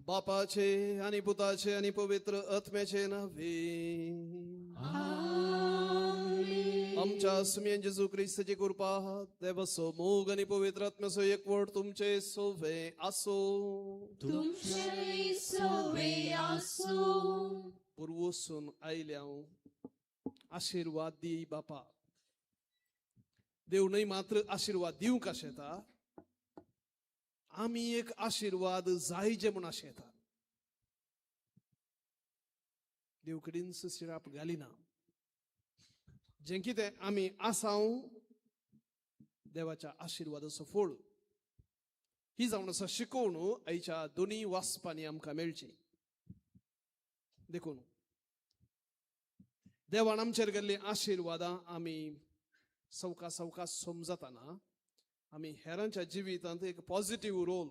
बापाचे आणि पुताचे आणि पवित्र आत्म्याचे नावे. आमच्या सुमियन जेजू ख्रिस्ताची कृपा देवसो मोग आणि पवित्र आत्म्यासो एकवट तुमचे सोवे असो. पूर्वसून आयल्या आशीर्वाद दी बापा. देव नाही मात्र आशीर्वाद दिवंक कशें येता, आमी एक आशीर्वाद जायचे म्हूण अशें येता. देव कडेन शिराप घालिना. जें कितें आमी आसाव देवाच्या आशीर्वादाचो फळ ही जावन आसा शिकवण आयच्या दोनी वाचपांनी आमकां मेळची. देखून देवान आमचेर गेल्ली आशीर्वादां आमी सवकास समजताना आमी हेरांच्या जिवितांत एक पॉझिटिव्ह रोल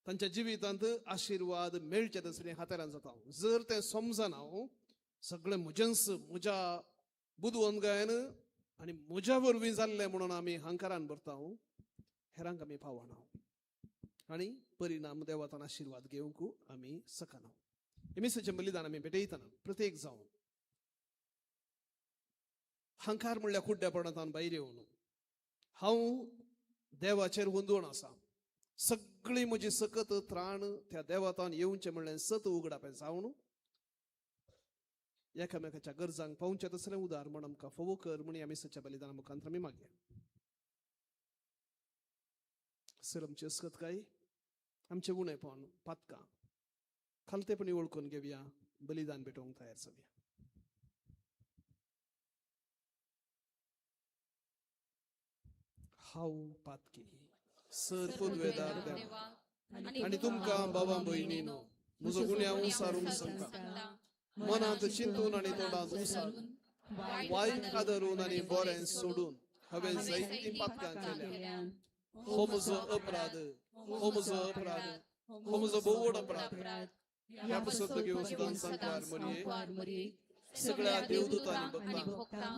तांच्या जिवितांत आशीर्वाद मेळचे तसले हाताळान जाता. जर तें समजना सगळें म्हज्या बुदवंत गायन आनी म्हज्या वरवीं जाल्लें म्हणून आमी अहंकारान भरता, हेरांक आमी पावना आनी परिणाम देवातान आशीर्वाद घेवंक आमी सकना. एमिसाचें बलिदान आमी भेटयतना प्रत्येक जावन अहंकार म्हणल्यार कुड्डेपणांतल्यान भायर येवन हांव देवाचेर हुंदून आसा, सगळी म्हजी सकत त्राण त्या देवातान येवचें म्हणलें सत उगडापें जावन एकामेकाच्या गरजांक पावचें तसलें उदार म्हण आमकां फोव कर म्हण एमिसाच्या बलिदाना मुखांतर आमी मागया. सर आमची अस्कतकाय, आमचें उणेपण पातकां खालतेपणी वळखून घेवया, बलिदान भेटोवंक तयार जावया. हांव पातकी सर पदवेदार देवा आनी तुमकां बाबा भयणीनो म्हजो गुन्यांव सारूंक सांगता. मनांत चिंतून आनी तोंडांत उसारून वायट आदरून आनी बरें सोडून हांवें जायतीं पातकां केल्या. हो म्हजो अपराध, हो म्हजो अपराध, हो म्हजो बोवड अपराध. ह्या पुस्तकां सुद्दां सांगवार मरये सगळ्या देवदूतांनी भोगता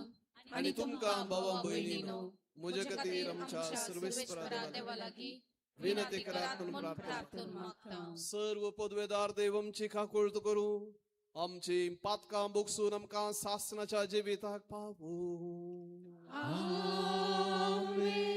आनी तुमकां बाबा भयणीनो म्हजे खातीर आमच्या सर्वेस्परा देवा लागीं विनंती करात म्हणून प्रार्थना. सर्व पदवेदार देव आमची काकूळट करूं, आमची पातकां भोगसून आमकां सासणाच्या जिविताक पावूं. आमेन.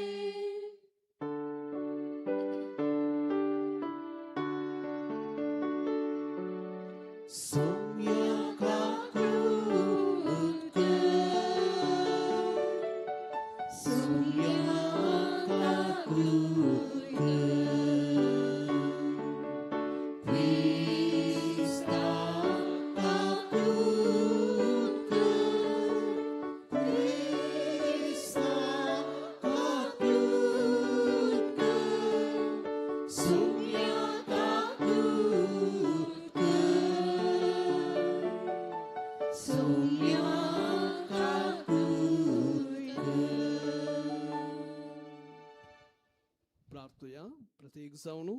प्रार्थया प्रत्येक जावन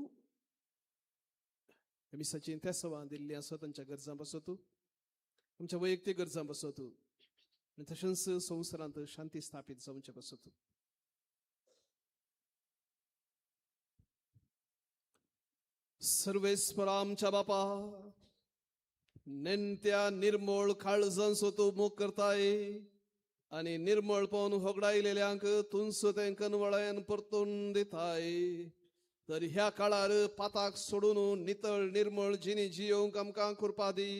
एमिसाची त्या सवां दिल्ली आसा तांच्या गरजां बसत, आमच्या वैयक्तीक गरजां बसत आनी तशेंच संवसारांत शांती स्थापीत जावचे बसत. सर्वेस्परा आमच्या बापा, नेणत्या निर्मळ काळजांचो तूं मोग करताय आनी निर्मळपण होगडायलेल्यांक तुंस तें कनवळ्यान परतून दिताय. तर ह्या काळार पाताक सोडून नितळ निर्मळ जिणी जियोंक आमकां कृपा दी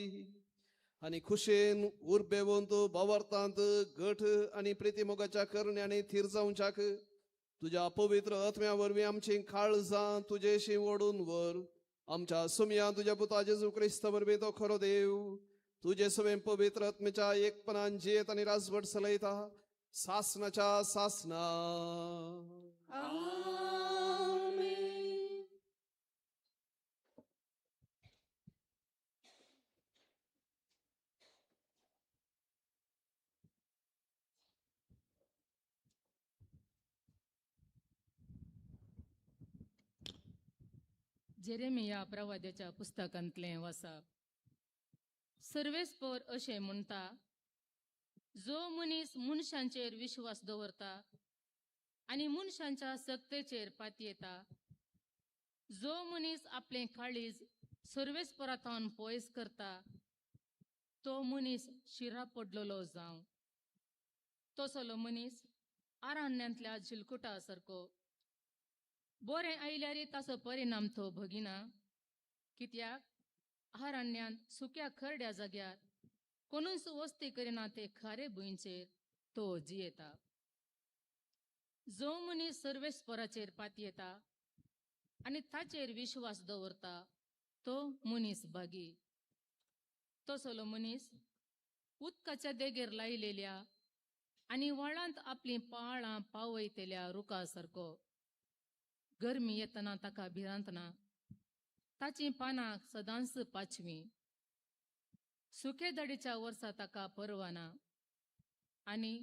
आनी खुशेन उर्बेवंत भावार्थांत घट आनी प्रितीमोगाच्या करण्यांनी थीर जावच्याक तुज्या पवित्र आत्म्या वरवीं आमची काळजां तुजेशी ओडून व्हर. आमच्या सुमया तुज्या पुता जेजू क्रिस्त वरवीं तो खरो देव तुजे सवें पवित्र आत्म्याच्या एकपणान जियेत आनी राजवट चलयता सासणाच्या सासना. जेरेमिया प्रवाद्याच्या पुस्तकांतलें वाचप. सर्वेस्पर अशें म्हणटा, जो मनीस मनशांचेर विश्वास दवरता आनी मनशांच्या सक्तेचेर पातयेता, जो मनीस आपले काळीज सर्वेस्परांतान पयस करता तो मनीस शिरा पडलेलो जावं. तसलो मनीस आरान्यांतल्या चिलकुटा सारको. बरें आयल्यार ताचो परिणाम तो भगिना, कित्याक आरान्यांत सुक्या खरड्या जाग्यार कोणूच वस्ती करिना ते खारे भुंयचेर तो जियेता. जो मनीस सर्वेस्पराचेर पातयेता आनी ताचेर विश्वास दवरता तो मनीस भागी. तसलो मनीस उदकाच्या देगेर लायलेल्या आनी व्हाळांत आपली पाळां पावयतेल्या रुखा सारको. गरमी येतना ताका भिरांतना, ताची पानां सदांच पाचवी. सुखे दाडीच्या वर्सा ताका परवाना आनी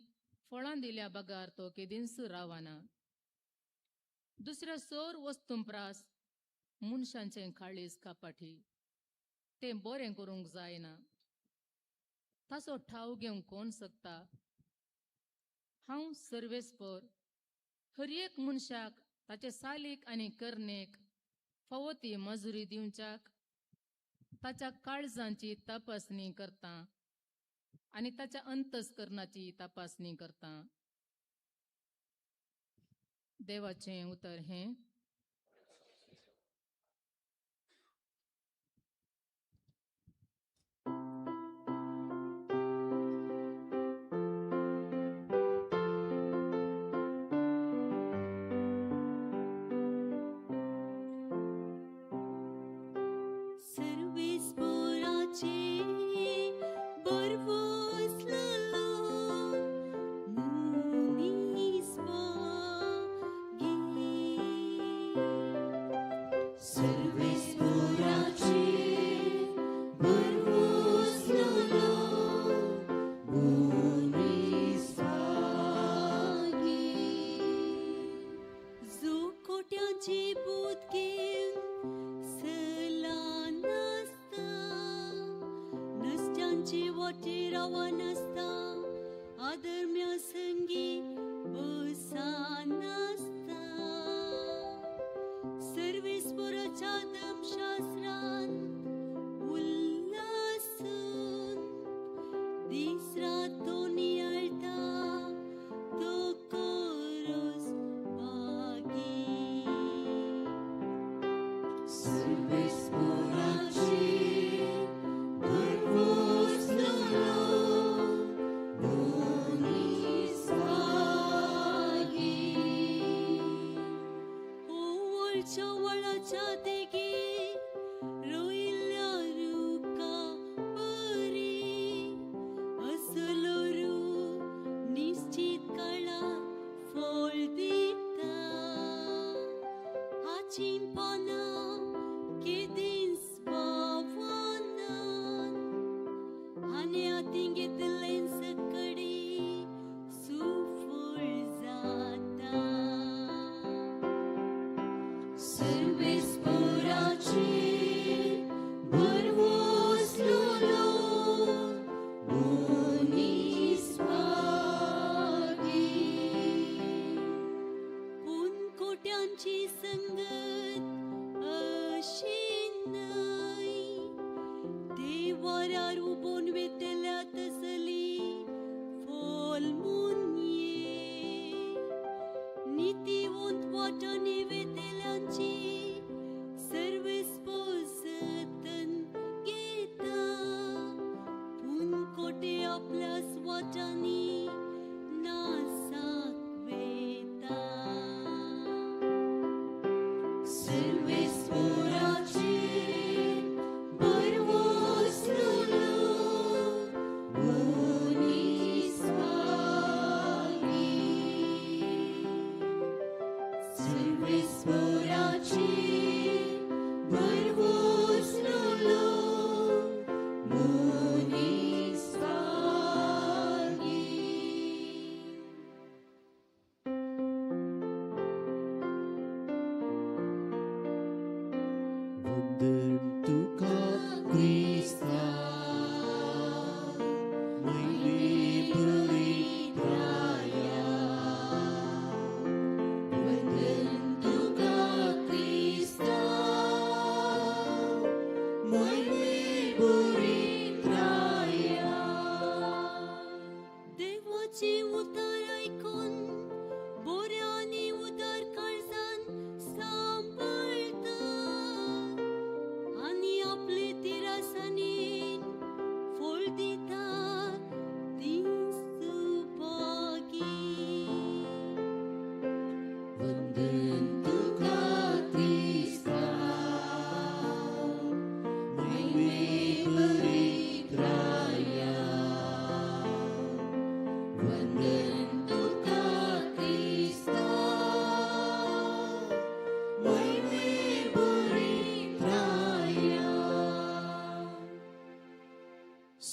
फळां दिल्या बागार तो केदींच रावाना. दुसऱ्या सोर वस्तूंपरास मनशांचें काळीज कापाठी तें बरें करूंक जायना. ताचो ठाव घेवंक कोण शकता? हांव सर्वेस्पर हर एक मनशाक ताचे सालीक आनी करनेक फावो ती मजुरी दिवच्याक ताच्या काळजांची तपासणी करता आनी ताच्या अंतस्करणाची तपासणी करता. देवाचें उतर हें,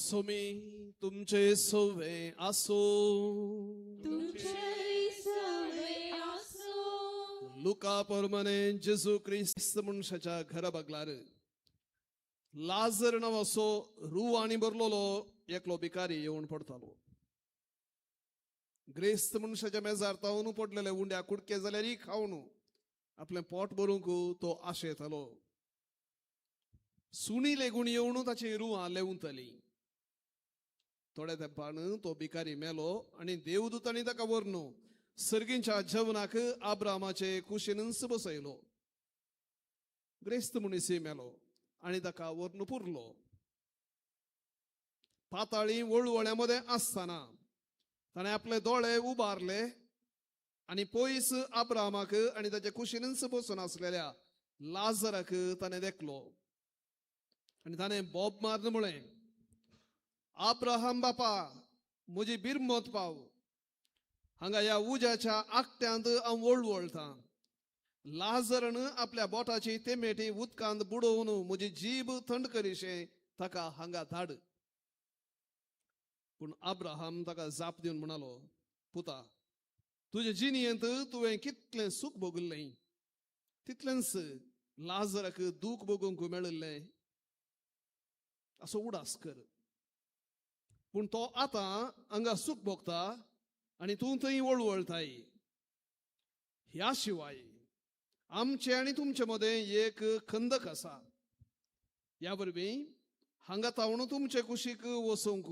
सोमी तुमचे सोवे आसो. लुका प्रमाणे जेजू ख्रिस्त मनशाच्या घरा बगलार लाजर नाव असो रू आणि बरलोलो एकलो भिकारी येऊन पडतालो. ग्रेस्त मनशाच्या मेजार तावन पडलेले उंड्या कुडके जाल्यार खावन आपले पोट भरूंक तो आशेतालो. सुणी लेगून येवन ताची रुवां लेवतली. थोड्या तेंपान तो भिकारी मेलो आणि देवदूतांनी ताका व्हरून सर्गींच्या जेवणाक आब्रामाचे कुशीनच बसयलो. ग्रेस्त मनीसय मेलो आणि ताका व्हरून पुरलो. पाताळी वळवळ्यामध्ये असताना ताणें आपले दोळे उबारले आणि पयस आब्रामाक आणि ताच्या कुशीनच बसून आसलेल्या लाजराक ताणें देखलो. आणि ताणें बोब मारन म्हळें, आब्राहाम बापा, म्हजी बिरमत पाव. हांगा ह्या उज्याच्या आकट्यांत हांव वळवळटां. लाजरान आपल्या बोटाची तेमेटी उदकांत बुडोवन म्हजी जीब थंड करीशे ताका हांगा धाड. पूण आब्राहाम ताका जाप दिवन म्हणालो, पुता, तुजे जिणयेंत तुवें कितलें सूख भोगलें, तितलेंच लाजराक दूख भोगूंक मेळिल्लें असो उडास कर. पूण तो आतां हांगा सूख भोगता आणि तूं थंय वळवळताय. ह्या शिवाय आमचे आणि तुमचे मदें एक खंदक आसा. ह्या वरवीं हांगा तावन तुमचे कुशीक वचूंक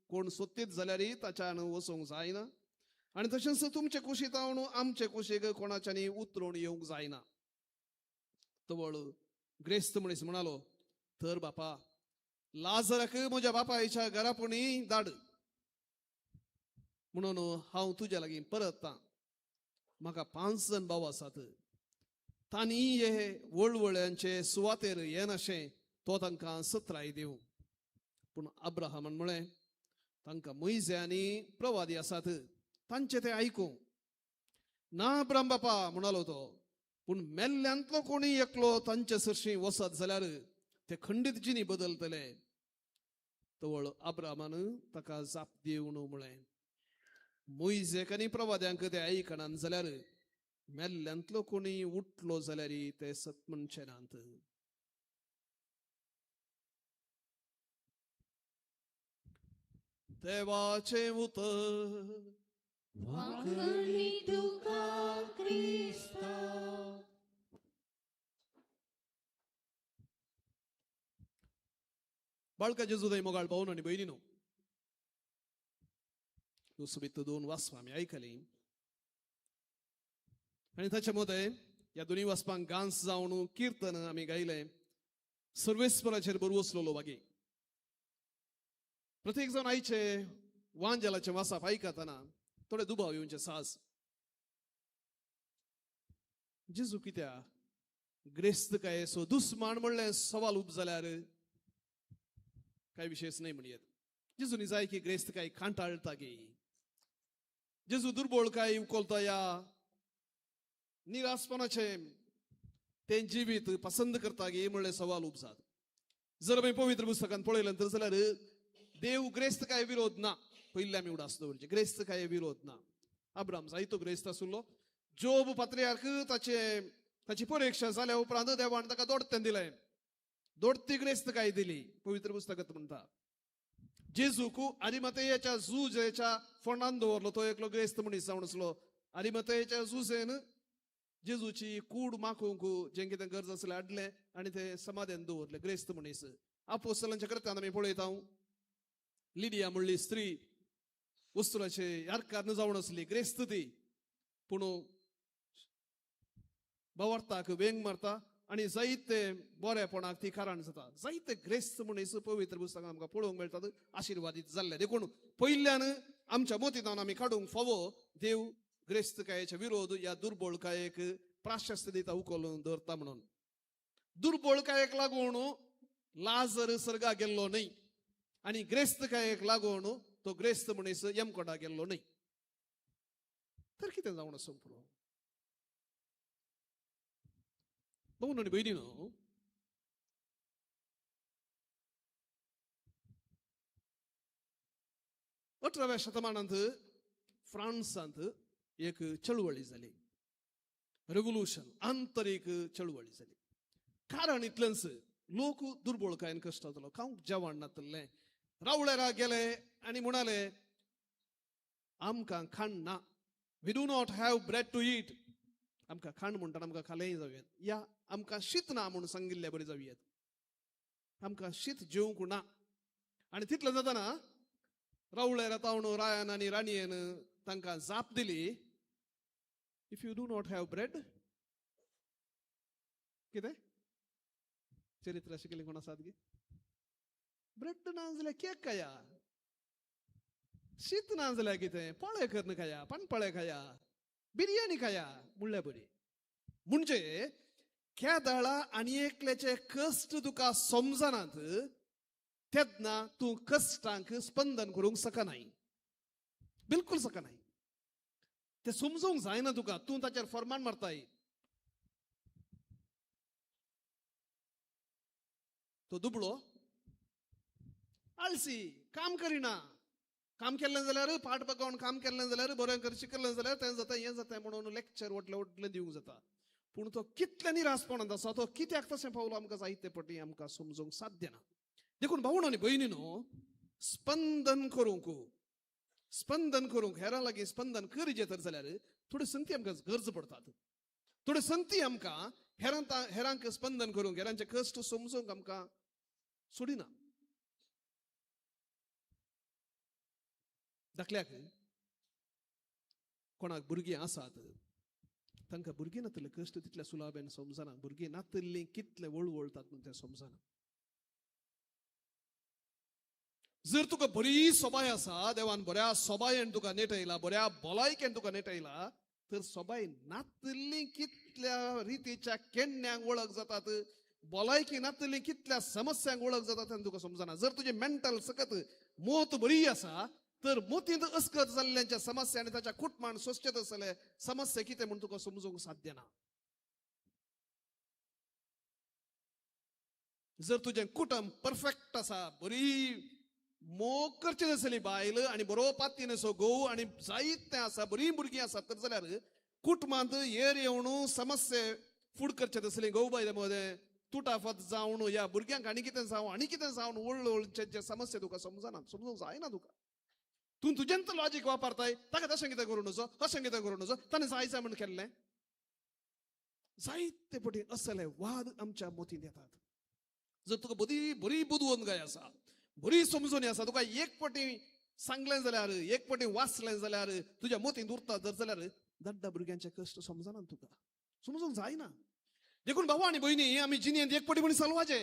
कोण सोदतीत जाल्यार ताच्यान वचूंक जायना. आणि तशेंच तुमचे कुशी तावन आमचे कुशीक कोणाच्यानी उतरून येवंक जायना. तवळ ग्रेस्त मनीस म्हणालो, तर बापा, लाजराक म्हज्या बापायच्या घरापुणी धाड, म्हणून हांव तुज्या लागीं परततां. म्हाका 5 जण भाव आसात. तांणी हे वळवळ्यांचे सुवातेर येनाशें तो तांकां सत्राय दिवं. पूण अब्राहामान म्हळें, तांकां मोइजे आनी प्रवादी आसात, तांचे ते आयकूं. ना अब्राहम बापा म्हणालो तो, पूण मेल्ल्यांतलो कोणी एकलो तांचे सरशी वसत जाल्यार ते खंडीत जिणी बदलतले. तवळ अब्राहमान ताका जाप दिवन म्हळें, मोइजेक आनी प्रवाद्यांक ते आयकनात जाल्यार मेल्ल्यांतलो कोणी उठलो जाल्यार ते सत्मनचे नात. देवाचे उतर बाळका जेजुदाई मोगाळ पाहून आणि बहिणीनो, सुसुबीत 2 वासपां आमी आयकली. आणि त्याच्यामध्ये या दोन्ही वासपांक गांस जावन कीर्तन आमी गायले. सर्वेस्पराचेर बरो वचलोलो वागे. प्रत्येक जण आयचे वांजलाचे वासाप आयकतना थोडे दुबाव येवचे साज. जेजू कित्या ग्रेस्त काय सो दुस्मान म्हणलें सवाल उब जाल्यार काय विशेष नाही म्हणयेत. जेजूनी जाय की ग्रेस्त काय खांटाळता गे. जेजू दुर्बळ काय उखलता या निरासपणाचे ते जिवीत पसंत करता गे म्हणले सवाल उब जात. जर आमी पवित्र पुस्तकांत पळयलें तर जाल्यार देव ग्रेस्त काय विरोध ना. पयले आमी उडास दवरचे, ग्रेस्त काय विरोध ना. अब्राहम जायतो ग्रेस्त आसुल्लो. जोब पात्रियार्क ताची परीक्षा जाल्या उपरांत देवान ताका दोडतें दिलें. दोडती ग्रेस्त काय दिली. पवित्र पुस्तकांत म्हणटा जेजूक अरिमथेयाच्या जुजेच्या फोंडांत दवरलो. तो एकलो ग्रेस्त मनीस जावन आसलो. अरिमथेयाच्या जुजेन जेजूची कूड मागूंक जें कितें गरज आसलें हाडलें आनी ते समाधेन दवरले. ग्रेस्त मनीस आपोस्तलांच्या कृत्यांत आमी पळयता लिडिया म्हणली स्त्री वस्तुलाचे यारकार जावन आसली. ग्रेस्त ती, पूण भवार्थाक वेंग मारता आणि जायते बरेपणाक ती कारण जाता. जायते ग्रेस्त मनीस पवित्र पुस्तकांत आमकां पळोवंक मेळटात आशिर्वादीत जाल्ले. देखून पयल्यान आमच्या मतींतल्यान आमी काडूंक फावो देव ग्रेस्तकायेच्या विरोध या दुर्बळकायेक प्राशस्त दिता उखलून दवरता. म्हणून दुर्बळकायेक लागून लाजर सर्गा गेल्लो न्हय आणि ग्रेस्तकायेक लागून तो ग्रेस्त मनीस यमकोटा गेल्लो न्हय. तर कितें जावन आसूंक पुरो. भाऊ आणि बहिणीनो, 18व्या शतमानांत फ्रांसांत एक चळवळी जाली, रेव्होल्युशन, आंतरीक चळवळी जाली. कारण इतलेंच लोक दुर्बळकायेन कश्ट जालो, खावंक जेवण नातलें. रावळेरा गेले आनी म्हणाले आमकां खाण ना, we do not have bread to eat. आमकां खाण म्हणटा आमकां खालेंय जावयात, या आमकां शीत ना म्हणून सांगिल्लें बरें जावयात, आमकां शीत जेवंक ना. आनी तितलें जाताना रावळे रातावण रायान आनी राणयेन तांकां जाप दिली, if you do not have bread, कितें चरित्र शिकले कोण आसात गे, ब्रेड ना जाल्यार केक खाया, शीत ना जाल्यार कितें पोळे करून खाया, पानपळे खाया, बिर्याणी खाया म्हणल्यार बरी. म्हणजे केदळा आनी एकल्याचे कश्ट तुका समजनात तेन्ना तूं कश्टांक स्पंदन करूंक शकनाय, बिलकुल शकनाय. ते समजूंक जायना तुका, तूं ताचेर फर्मान मारताय. तो दुबळो आळसी, काम करिना. काम केल्लें जाल्यार पाठ पकावन काम केल्लें जाल्यार बरें कर, शिकलें जाल्यार तें जाता हें जाता म्हणून लेक्चर व्हडलें दिवंक जाता. पूण तो कितल्या निराशपणांत आसा, तो कित्याक तशें पावलो आमकां जायते फावटी आमकां समजूंक साध्य ना. देखून भावनो आनी भयणीनो, स्पंदन करूंक हेरां लागीं स्पंदन करचें तर जाल्यार थोडी संगती आमकां गरज पडटात. थोडी संगती आमकां हेरांक स्पंदन करूंक, हेरांचे कश्ट समजूंक आमकां सोडिना. दाखल्याक कोणाक भुरगीं आसात, तांकां भुरगीं नातले कश्ट तितले सुलाभेन समजना. भुरगीं नातल्लीं कितले वळवळटात म्हूण तें समजना. जर तुका बरी सोबाय आसा, देवान बऱ्या सोबायेन तुका नेटयला, बऱ्या भलायकेन तुका नेटयला, तर सोबाय नातल्लीं कितल्या रितीच्या केण्ण्यांक वळख जातात, भलायकी नातल्लीं कितल्या समस्यांक वळख जातात तें तुका समजना. जर तुजी मेंटल सकत मोत बरी आसा, तर मोतींत अस्कत जाल्ल्यांच्या समस्या आनी ताच्या कुटमाण सोंसचेत आसले समस्या कितें म्हूण तुका समजूंक साध्य ना. जर तुजें कुटुंब परफेक्ट आसा, बरी मोग करची नासली बायल आनी बरो पातीन असो घोव आनी जायतें आसा, बरी भुरगीं आसात, तर जाल्यार कुटुंबांत येर येवन समस्या फूड करचेत असली घोव बायल मध्ये तुटाफत जावन या भुरग्यांक आनी कितें जावन वळचे समस्या तुका समजूंक जायना. तूं तुजेंत लॉजीक वापरताय, ताका तशें कितें करूं नजो, अशें कितें करूं नजो, ताणें जायचं म्हण केल्लें. जायते पटी असले वाद आमच्या मोतींत येतात. जर तुका बरी बुदवण गाय आसा, बरी समजून आसा, तुका एक पटी सांगलें जाल्यार, एक पटी वाचलें जाल्यार तुज्या मोतींत उरता जर जाल्यार धाड्डा भुरग्यांचे कश्ट समजना तुका, समजूंक जायना. देखून भाऊ आनी भयणी, आमी जिणेंत एक पटी म्हणी चलवाचे,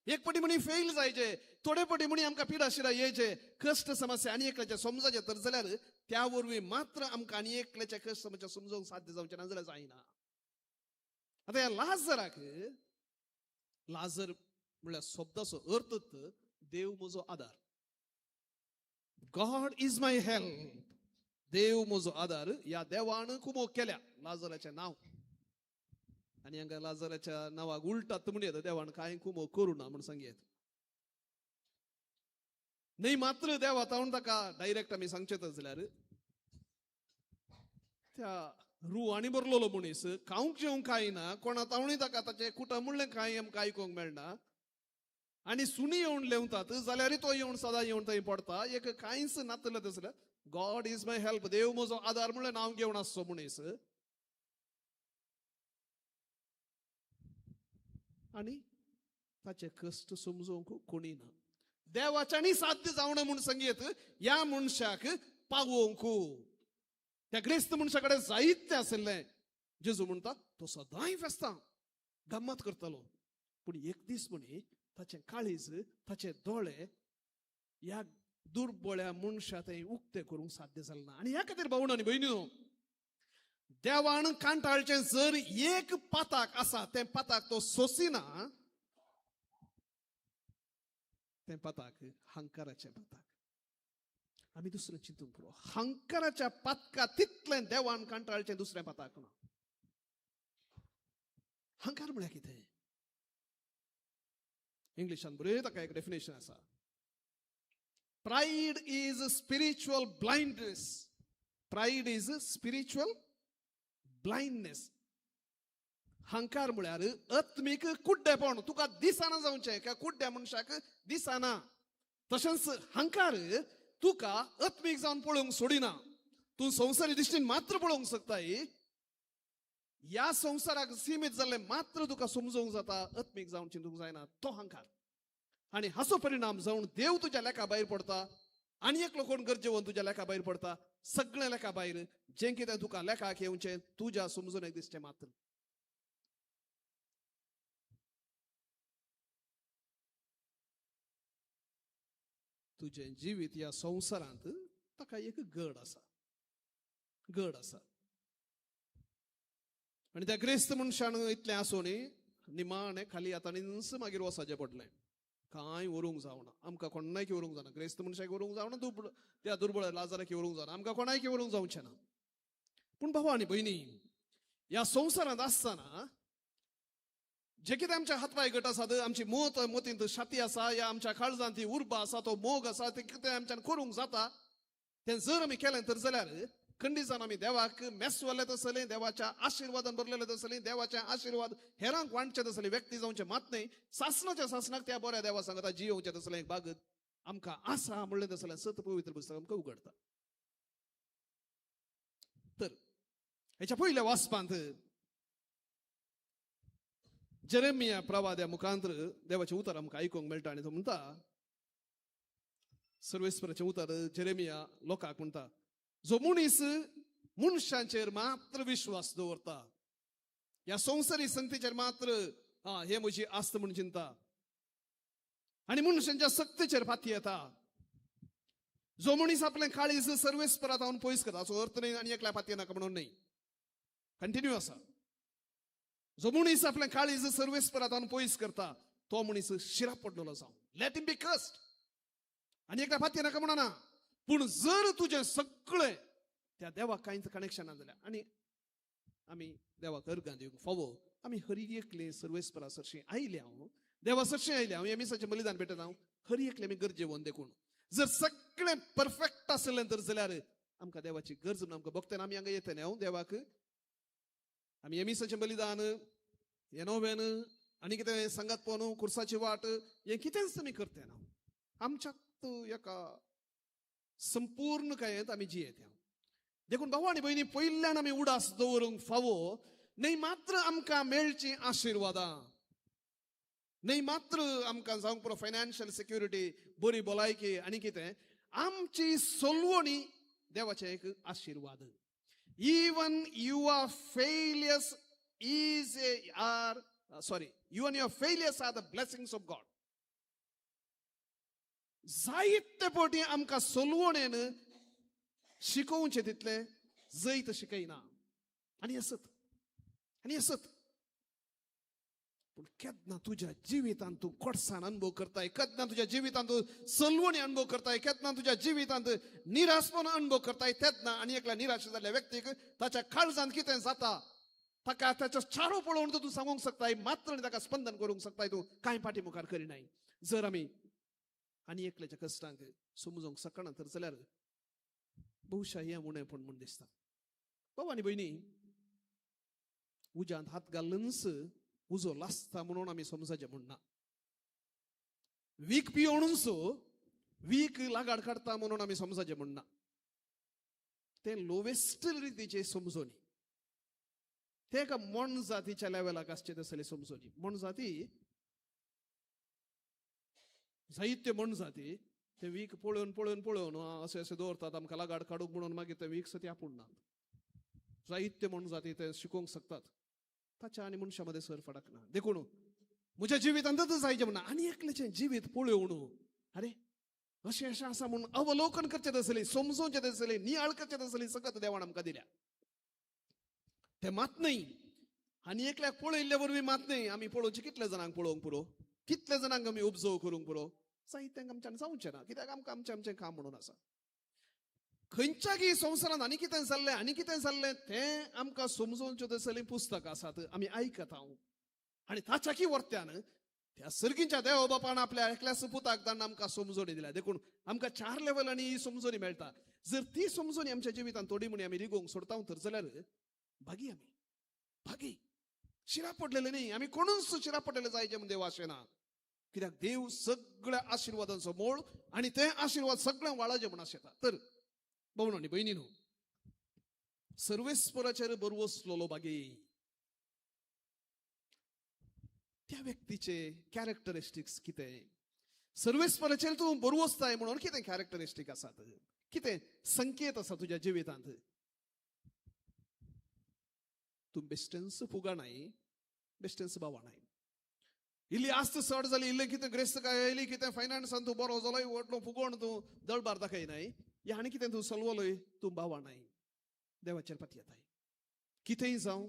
एक पटी म्हणी फेल जायचे, थोडे पटी म्हणी आमकां पिडा शिरा येयचे, कश्ट समस्या आनी एकल्याचे समजाचे, तर जाल्यार त्या वरवीं मात्र आमकां आनी एकल्याचे कश्ट समस्या समजूंक साध्य जावचे ना जाल्यार जायना. आता ह्या लाजर म्हळ्यार शब्दाचो अर्थच देव म्हजो आदार. गॉड इज माय हेल्प, देव म्हजो आदार. ह्या देवान कुमोग केल्या लाजराचें नांव, आनी हांकां लाजराच्या नांवाक उलटात म्हणत देवान कांय कुमोग करूं ना म्हूण सांगयत. न्हय मात्र देव आतां ताका डायरेक्ट आमी सांगचेत जाल्यार त्या रुवांनी बरलोलो मनीस खावंक जेवंक खायना, कोणा तावणी ताका ताचें कुटुंब म्हणलें कांय आमकां आयकूंक मेळना, आनी सुणी येवन लेवतात जाल्यार तो येवन सदां येवन थंय पडता. एक कांयच नातलें तसलें गॉड इज माय हेल्प, देव म्हजो आदार म्हणलें नांव घेवन आसचो मनीस, आनी ताचे कश्ट समजूंक कोणी ना. देवाच्यानी साध्य जावना म्हूण सांगयत ह्या मनशाक पावोवंक. त्या ग्रेस्त मनशा कडेन जायतें आसलें. जेजू म्हणटा तो सदांय फेस्तां गम्मत करतालो, पूण एक दीस म्हणी ताचें काळीज, ताचे दोळे ह्या दुर्बळ्या मनशा थंय उक्ते करूंक साध्य जालें ना. आनी ह्या खातीर भावण आनी भयणीनो, देवान कांटाळचें जर एक पाताक आसा, तें पाताक तो सोंसिना, तें पाताक हंकाराचें पाताक. आमी दुसरें चिंतूंक पुरो, हंकाराच्या पातका तितलें देवान कांटाळचें दुसऱ्या पाताक ना. हंकार म्हळ्यार कितें? इंग्लिशान बरें ताका एक डेफिनेशन आसा. Pride is a spiritual blindness. Pride is a spiritual blindness. हंकार म्हळ्यार आत्मीक कुड्डेपण. तुका दिसाना जावचें का कुड्ड्या मनशाक दिसाना. तशेंच हंकार तुका आत्मीक जावन पळोवंक सोडिना. तूं संवसारी दृश्टीन मात्र पळोवंक शकताय. ह्या संवसाराक सीमित जाल्ले मात्र तुका समजूंक जाता. आत्मीक जावन चिंतूंक जायना तो हंकार. आणि हाचो परिणाम जावन देव तुज्या लेखा भायर पडटा. आनी एकलो कोण गरजेवन तुज्या लेखा भायर पडटा. सगळे लेखा भायर जें कितें तुका लेखाक येवचें तुज्या समजून दिसचें मात्र. तुझे जिवीत या संवसारांत ताका एक गड आसा. गड आसा. आणि त्या ग्रेस्त मनशान इतलें आसून निमाणें खाली आतांनीच मागीर वसाचें पडलें. कांय व्हरूंक जावना. आमकां कोणायक व्हरूंक जावना. ग्रेस्त मनशाक व्हरूंक जावना. त्या दुर्बळ लाजाराक व्हरूंक जावना. आमकां कोणायक व्हरूंक जावचें ना. पूण भावा आनी भयणी, ह्या संवसारांत आसतना जे कितें आमच्या हातपाय गट आसात, आमची मोतींत छाती आसा, या आमच्या काळजांत ती उर्बा आसा, तो मोग आसा, ते कितें आमच्यान करूंक जाता तें जर आमी केलें तर जाल्यार खंडीत जावन आमी देवाक मेस्वलेत आसलीं, देवाच्या आशिर्वादान भरलेले आसलीं, देवाचे आशिर्वाद हेरांक वांटचे आसले, व्यक्ती जावचे मात न्हय, सासणाच्या सासणाक त्या बऱ्या देवा सांगता जियोवचें आसलें बागत आमकां आसा म्हणलें आसलें सत पवित्र पुस्तक आमकां उगडटा. तर हेच्या पयल्या वाचपांत जेरेमिया प्रवाद्या मुखांतर देवाचें उतर आमकां आयकूंक मेळटा. आनी तो म्हणटा, सर्वेस्पराचें उतर जेरेमिया लोकांक म्हणटा, जो मनीस मनशांचेर मात्र विश्वास दवरता, ह्या संवसारी संगतीचेर मात्र हे म्हजी आस्त म्हूण चिंता आनी मनशांच्या सक्तीचेर फाती येता, जो मनीस आपलें काळीज सर्वेस्परांत हांव पयस करता, हाचो अर्थ न्हय आनी एकल्या फाती नाका म्हणून न्हय, कंटिन्यू आसा. जो मनीस आपलें काळीज सर्वेस्परांत हांव पयस करता तो मनीस शिराप पडलेलो जावं. लेट हिम बी कस्ड. आनी एकल्या फाती नाका म्हणना. पूण जर तुजें सगळें त्या देवाक कांयच कनेक्शन ना जाल्यार आनी आमी देवाक अर्गां दिवंक फावो आमी हरी एकले सर्वेस्परा सरशी आयले, हांव देवा सरशी आयले, हांव एमिसाचें बलिदान भेटत, हांव हरी एकले आमी गरजेवन देखून जर सगळें परफेक्ट आसलें तर जाल्यार आमकां देवाची गरज म्हणून आमकां भक्तान आमी हांगा येता न्ही. हांव देवाक आमी एमिसाचें बलिदान हें नोवेन आनी कितें सांगात पोवन कुर्साची वाट हें कितेंच आमी करता ना. आमच्यात एका संपूर्ण कायेंत आमी जियेत. देखून भावा आनी भयणी, पयल्यान आमी उडास दवरूंक फावो न्हय मात्र आमकां मेळची आशिर्वादां, न्हय मात्र आमकां जावंक पुरो फायनान्शियल सिक्युरिटी, बरी भलायकी आनी कितें, आमची सोलवणी देवाचें एक आशिर्वाद. Even your failures are the blessings of God. जायते फावटी आमकां सोलवणेन शिकोवचें तितलें जैत शिकयना आनी आसत. पूण केन्ना तुज्या जिवितांत तूं कोडसाण अनुभव करताय, केन्ना तुज्या जिवितांत तूं सोलवणी अनुभव करताय, केन्ना तुज्या जिवितांत निराशपण अनुभव करताय, तेन्ना आनी एकल्या निराश जाल्ल्या व्यक्तीक ताच्या काळजांत कितें जाता ताका ताचो चारो पळोवन तूं सांगूंक शकताय, मात्र ताका स्पंदन करूंक शकताय, तूं कांय फाटी मुखार करिनाय. जर आमी आनी एकल्याच्या कश्टांक समजूंक शकना तर जाल्यार बहुशा हें उणेंपण म्हूण दिसता. भावा आनी भयणी, उज्यांत हात घालूनच उजो लासता म्हणून आमी समजाचें म्हणना. वीक पियोवनूच वीक लागाड काडटा म्हणून आमी समजाचें म्हणना. ते लोवेस्ट रितीचे समजोनी, ते एका मोण जातीच्या लेवलाक आसचे तसले समजोनी. मोण जाती साहित्य म्हण जाती ते वीक पळोवन असे असे दवरतात आमकां लागाड काडूंक म्हणून, मागीर ते वीक सती आपूण ना. साहित्य म्हण जाती ते शिकोवंक शकतात, ताच्या आनी मनशा मध्ये सर फरक ना. देखून म्हज्या जिवितांतच जायचें म्हणना, आनी एकल्याचें जिवीत पळोवन अरे अशें अशें आसा म्हणून अवलोकन करचें आसलें, समजोवचें आसलें, नियाळ करचें आसलें, सगळ्यात देवान आमकां दिल्या. ते मात न्हय, आनी एकल्याक पळयल्ले वरवीं मात न्हय, आमी पळोवचें कितले जाणांक पळोवंक पुरो, कितले जाणांक आमी ऑब्जर्व करूंक पुरो. साहित्यांक आमच्यान जावचें ना, कित्याक आमकां आमचें काम म्हणून आसा. खंयच्याय संवसारांत आनी कितें जाल्लें तें आमकां समजोवचें आसलें पुस्तकां आसात, आमी आयकता. आनी ताच्याकी वर्त्यान त्या सर्गीच्या देव बापान आपल्या एकल्या सुपुताक ताणें आमकां समजणी दिल्या. देखून आमकां 4 लेवलांनी ही समजणी मेळटा. जर ती समजणी आमच्या जिवितांत थोडी म्हणी आमी रिगोवंक सोडता तर जाल्यार भागी आमी भागी शिरा पडलेले न्ही. आमी कोणूच शिरा पडलेले जायचे म्हण देव आशेना. कित्याक देव सगळ्या आशिर्वादांचो मोळ आणि ते आशिर्वाद सगळ्यांक वाळाचे म्हण आशेता. तर भावनो आनी भयणीनो, सर्वेस्पराचेर बरो वसलेलो भागी त्या व्यक्तीचे कॅरेक्टरिस्टिक्स कितें? सर्वेस्पराचेर तूं बरो वचताय म्हणून कितें कॅरेक्टरिस्टिक आसात? कितें संकेत आसा तुज्या जिवितांत? तूं बेश्टेंच फुगाणाय, बेश्टेंच भावाणाय. इल्ली आस्त चड जाली, इल्लें कितें ग्रेस्त काय येयली, कितें फायनान्सान तूं बरो जालोय, व्हडलो फुगोण तूं दळबार दाखयनाय, ह्या आनी कितें तूं चलवलोय, तूं भावाणाय. देवाचेर पाती येताय. कितेंय जावं,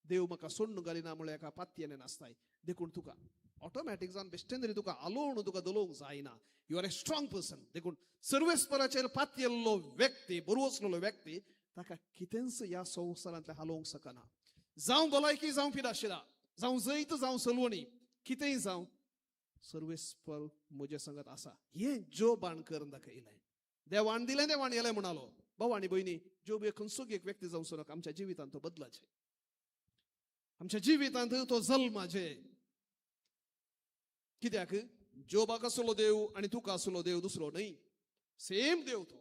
देव म्हाका सोडून घालिना म्हळ्यार एका पातयेन नासताय. देखून तुका ऑटोमॅटीक जावन बेश्टें तरी तुका आलोवन तुका दलोवंक जायना. You are a strong person. देखून सर्वेस्पराचेर पातयेल्लो व्यक्ती, बरो वचलेलो व्यक्ती, ताका कितेंच ह्या संवसारांतले हालोवंक शकना. जावं भलायकी, जावं पिडाशिरा, जावं जैत, जावं सलवणी, कितेंय जावं, सर्वेस्पर म्हजे संगत आसा. हें जोबान करून दाखयलें. देवान दिलें, देवान येलें म्हणालो. भाव आनी भयणी, जोब एक खंयचोय एक व्यक्ती जावं सोनक आमच्या जिवितांत तो बदलाचे. आमच्या जिवितांत तो जल्माचे. कित्याक जोबाक आसलो देव आनी तुका आसलो देव दुसरो न्हय. सेम देव तो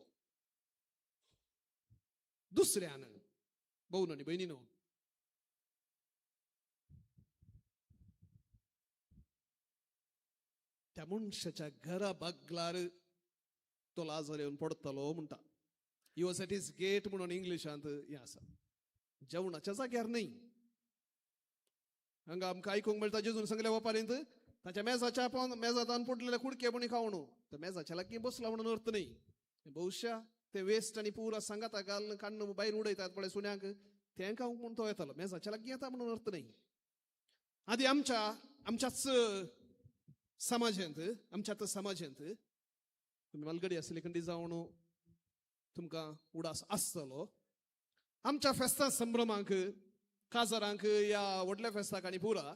दुसऱ्यान. भावनो आनी भयणीनो, त्या मनशाच्या घरा बागलार तो लाजर येवन पडतलो म्हणटा. He was at his gate म्हणून इंग्लिशांत हें आसा. जेवणाच्या जाग्यार न्हय. हांगा आमकां आयकूंक मेळटा जेजून सांगल्या वापारींत ताच्या मेजाच्या मेजांत पडलेले कुडके म्हणी खावणू. तर मेजाच्या लागीं बसला म्हणून अर्थ न्हय. भविष्या ते वेस्ट आनी पुरा सांगाता घालून काडून भायर उडयतात पळय सुण्याक, तें खावंक म्हूण तो येतालो. मेजाच्या लागीं येता म्हणून अर्थ न्हय. आदी आमच्याच समाजांत तुम्ही मलगडी आसली खंडी जावन तुमकां उडास आसतलो. आमच्या फेस्तां संभ्रमांक, काजारांक, या व्हडल्या फेस्ताक आनी पुरा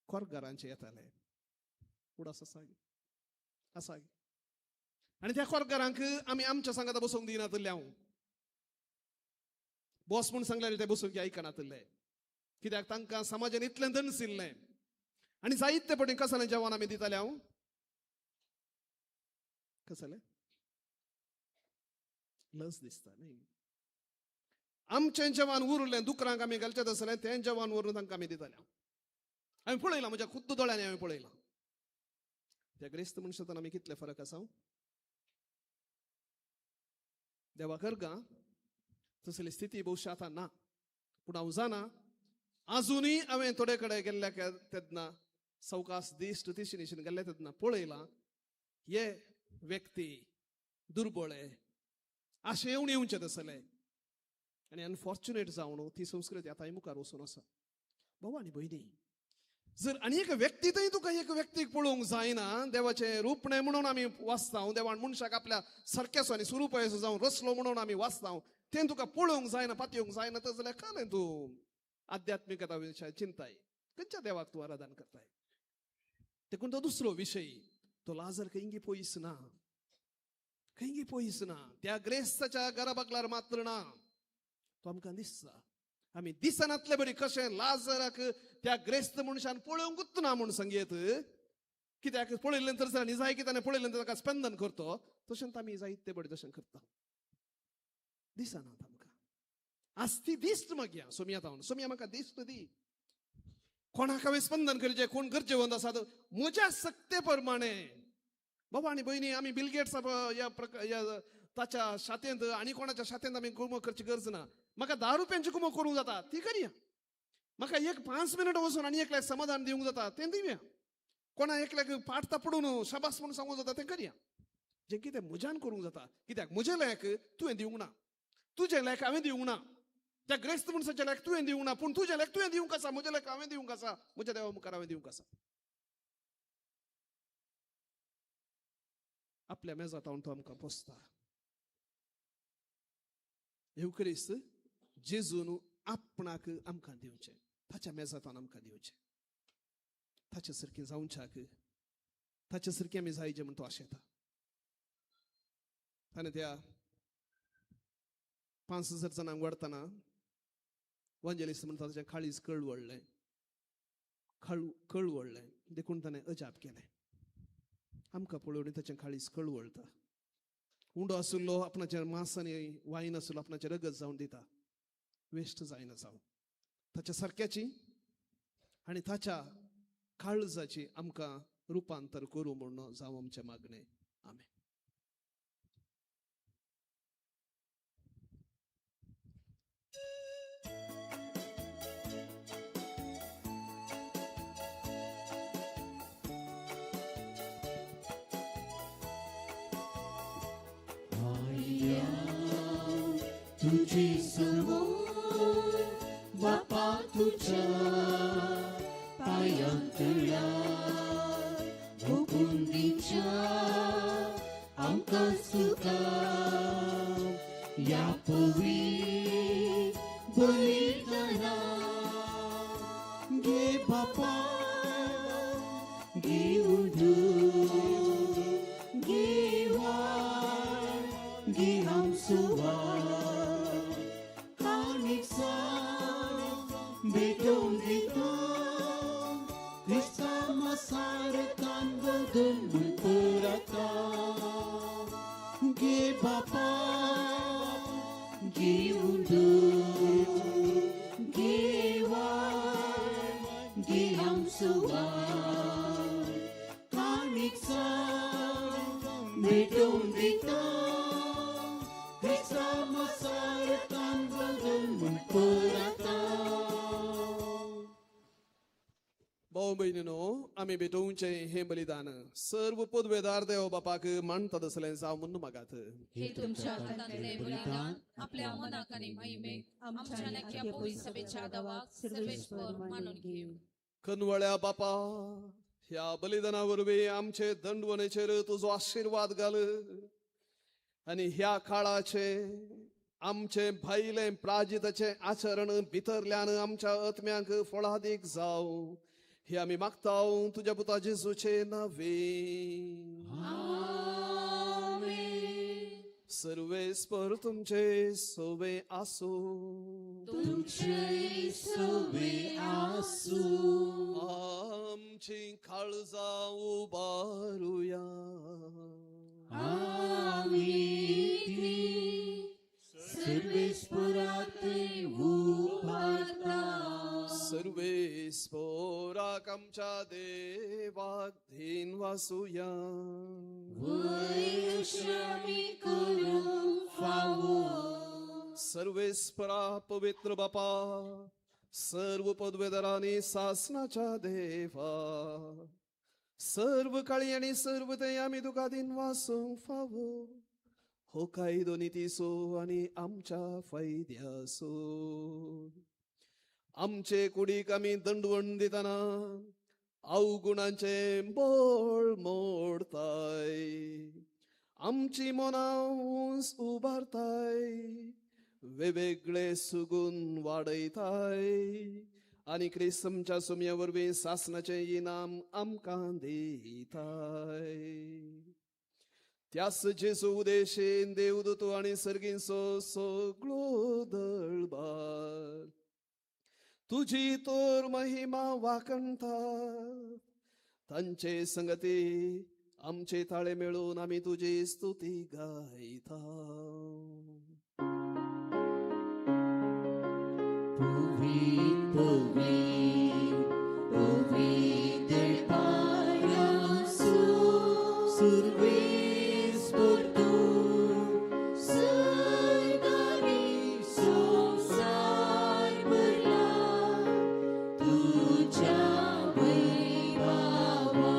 कोरगारांचे येताले. उडास आसा आनी त्या कोरगारांक आमी आमच्या सांगाता बसूंक दिनातले. हांव बॉस म्हूण सांगल्यार ते बसूंक आयकनातले. कित्याक तांकां समाजान इतलें दणसिल्लें. आनी जायते पटी कसलें जेवण आमी दिताले. हांव कसलें लस दिसता न्ही. आमचें जेवण उरलें दुकरांक आमी घालचें आसलें तें जेवण व्हरून तांकां आमी दिताले. हांवें पळयलां, म्हज्या खुद्द दोळ्यांनी हांवें पळयलां. त्या ग्रेस्त मनशांतून आमी कितले फरक आसा. देवा करगा तसली स्थिती भविश्या आतां ना. पूण हांव जाणा आजुनूय हांवें थोडे कडेन गेल्ल्या तेन्ना सवकास दिश्ट दिशेन गेल्ले तेन्ना पळयलां हे व्यक्ती दुर्बळे आशेवून येवचे आसले. आनी अनफॉर्च्युनेट जावन ती संस्कृती आतांय मुखार वचून आसा. भाव आनी भयणी, जर आनी एक व्यक्तीतय तुका एक व्यक्तीक पळोवंक जायना, देवाचें रूपणें म्हणून आमी वाचता, देवान मनशाक आपल्या सारक्याचो आनी स्वरुपाचो जावन रचलो म्हणून आमी वाचता, तें तुका पळोवंक जायना, पातयेवंक जायना, तर जाल्यार कालें तूं आध्यात्मिकता विशय चिंताय. खंयच्या देवाक तूं आराधन करताय? देखून तो दुसरो विशय, तो लाजर खंयगी पयस ना. खंयगी पयस ना. त्या ग्रेस्ताच्या घरा बागलार मात्र ना. तो आमकां दिसता. आमी दिसनातले बरी कशें लाजराक त्या ग्रेस्त मनशान पळोवंकूच ना म्हूण सांगयत. कित्याक पळयलें तर आनी जाय कितें पळयलें तर ताका स्पंदन करतो. तशेंच आमी जायते बरें तशें करता. दिसनात आमकां. आस्ती दिश्ट मागया सोम्या जावन. सोम्या म्हाका दिश्ट दी. कोणाक हांवें स्पंदन करचें, कोण गरजेवंत आसात म्हज्या सक्ते प्रमाणे. बाबा आनी भयणी, आमी बिल गेट्स ताच्या शातेंत आनी कोणाच्या शातेंत आमी कुमो करची गरज ना. म्हाका 10 रुपयांची कुमो करूंक जाता ती करया. म्हाका एक 5 मिनट वचून आनी एकल्याक समाधान दिवंक जाता तें दिवया. कोणा एकल्याक पाठ पडून शाबास म्हणून सांगूंक जाता तें करया. जें कितें म्हज्यान करूंक जाता. कित्याक म्हजें लायक तुवें दिवंक ना, तुजें लायक हांवें दिवंक ना, त्या ग्रेस्त मनशाच्या लायक तुवें दिवंक ना, पूण तुजें लायक तुवें दिवंक आसा, म्हजें लायक हांवें दिवंक आसा, म्हज्या देवा मुखार हांवें दिवंक आसा. आपल्या मेजात हांव तो आमकां पोसता. येवक्रिस्त जेजून आपणाक आमकां दिवचें, ताच्या मेजांत आमकां दिवचें. ताचे जाऊन छाक ताचे आमी जायचे म्हण तो आशेता. ताणें त्या 5,000 जाणांक वाडतना वंजलिस्ट म्हणटा ताचें काळीज कळवळ्ळें देखून ताणें अजाप केलें. आमकां पळोवन ताचें काळीज कळवळटा. उंडो आसुल्लो आपणाचें मांस आनी वायन आसुल्लो आपणाचें रगत जावन दिता, वेस्ट जायना जावन ताच्या सारक्याची आनी ताच्या काळजाची आमकां रुपांतर करूं म्हणून जावं आमचें मागणें. आमेन. तुझे समोर बापा तुझ्या पायांतळ्या हुकुंदीच्या आमकां सुखा या पवी बलिदाना घे बापा घे उडू घे वार घे आमचो बेटून दिता Krista masarkan bedun berata Ge bapa Ge undur Ge war Ge hamsuwa Kaniksa Bedun dita Krista masarkan bedun berata भाऊ बहिणीनो, आम्ही भेटवूंचे हे बलिदान सर्व पदवेदार देव बापाक मानता असलें जावं म्हणून मागात. हे तुमच्या हातांतले बलिदान आपल्या मनाक आनी महिमेक आमच्या नक्या पोई सभेच्या दावाक सर्वेश्वर मानून घेऊ. कनवळ्या बापा, ह्या बलिदाना वरवीं आमचे दंडवणेचेर तुजो आशीर्वाद घाल आनी ह्या काळाचे आमचे भायले प्राजिताचे आचरण भितरल्यान आमच्या आत्म्याक फळादीक जावं हे आमी मागतां तुज्या पुता जेजूचे नांवे. सर्वेस्पर तुमचे सोवे आसो. तुमचे सोवे आसो. आमची काळजां उबारुया. सर्वेस्परात उबारता. सर्वेस्पराक आमच्या देवाक धीन वासुया. वैश्रामी करूंक फावो. सर्वेस्परा पवित्र बापा, सर्व पदवेदारांनी सासनाच्या देवा, सर्व काळी आणि सर्व ते आमी तुका दिन वासूंक फावो. हो कायदो नितीसो आनी आमच्या फायद्यासो. आमचे कुडीक आमी दंडवण दितना अवगुणांचे बोळ मोडताय. आमची मनां उबारताय. वेगवेगळे सुगून वाडयताय आनी क्रिस्तमच्या सुमया वरवीं सासनाचे इनाम आमकां दिताय. त्यास जेजू उदेशेन देवदूत आनी सर्गींचो सगळो दळबार तुजी तोर महिमा वाकणता. तांचे संगती आमचे ताळे मेळून आमी तुजी स्तुती गायता. Puvit, puvit, puvit del paraíso, surves por tu săgări, somsar bărla, tu cea băibaua.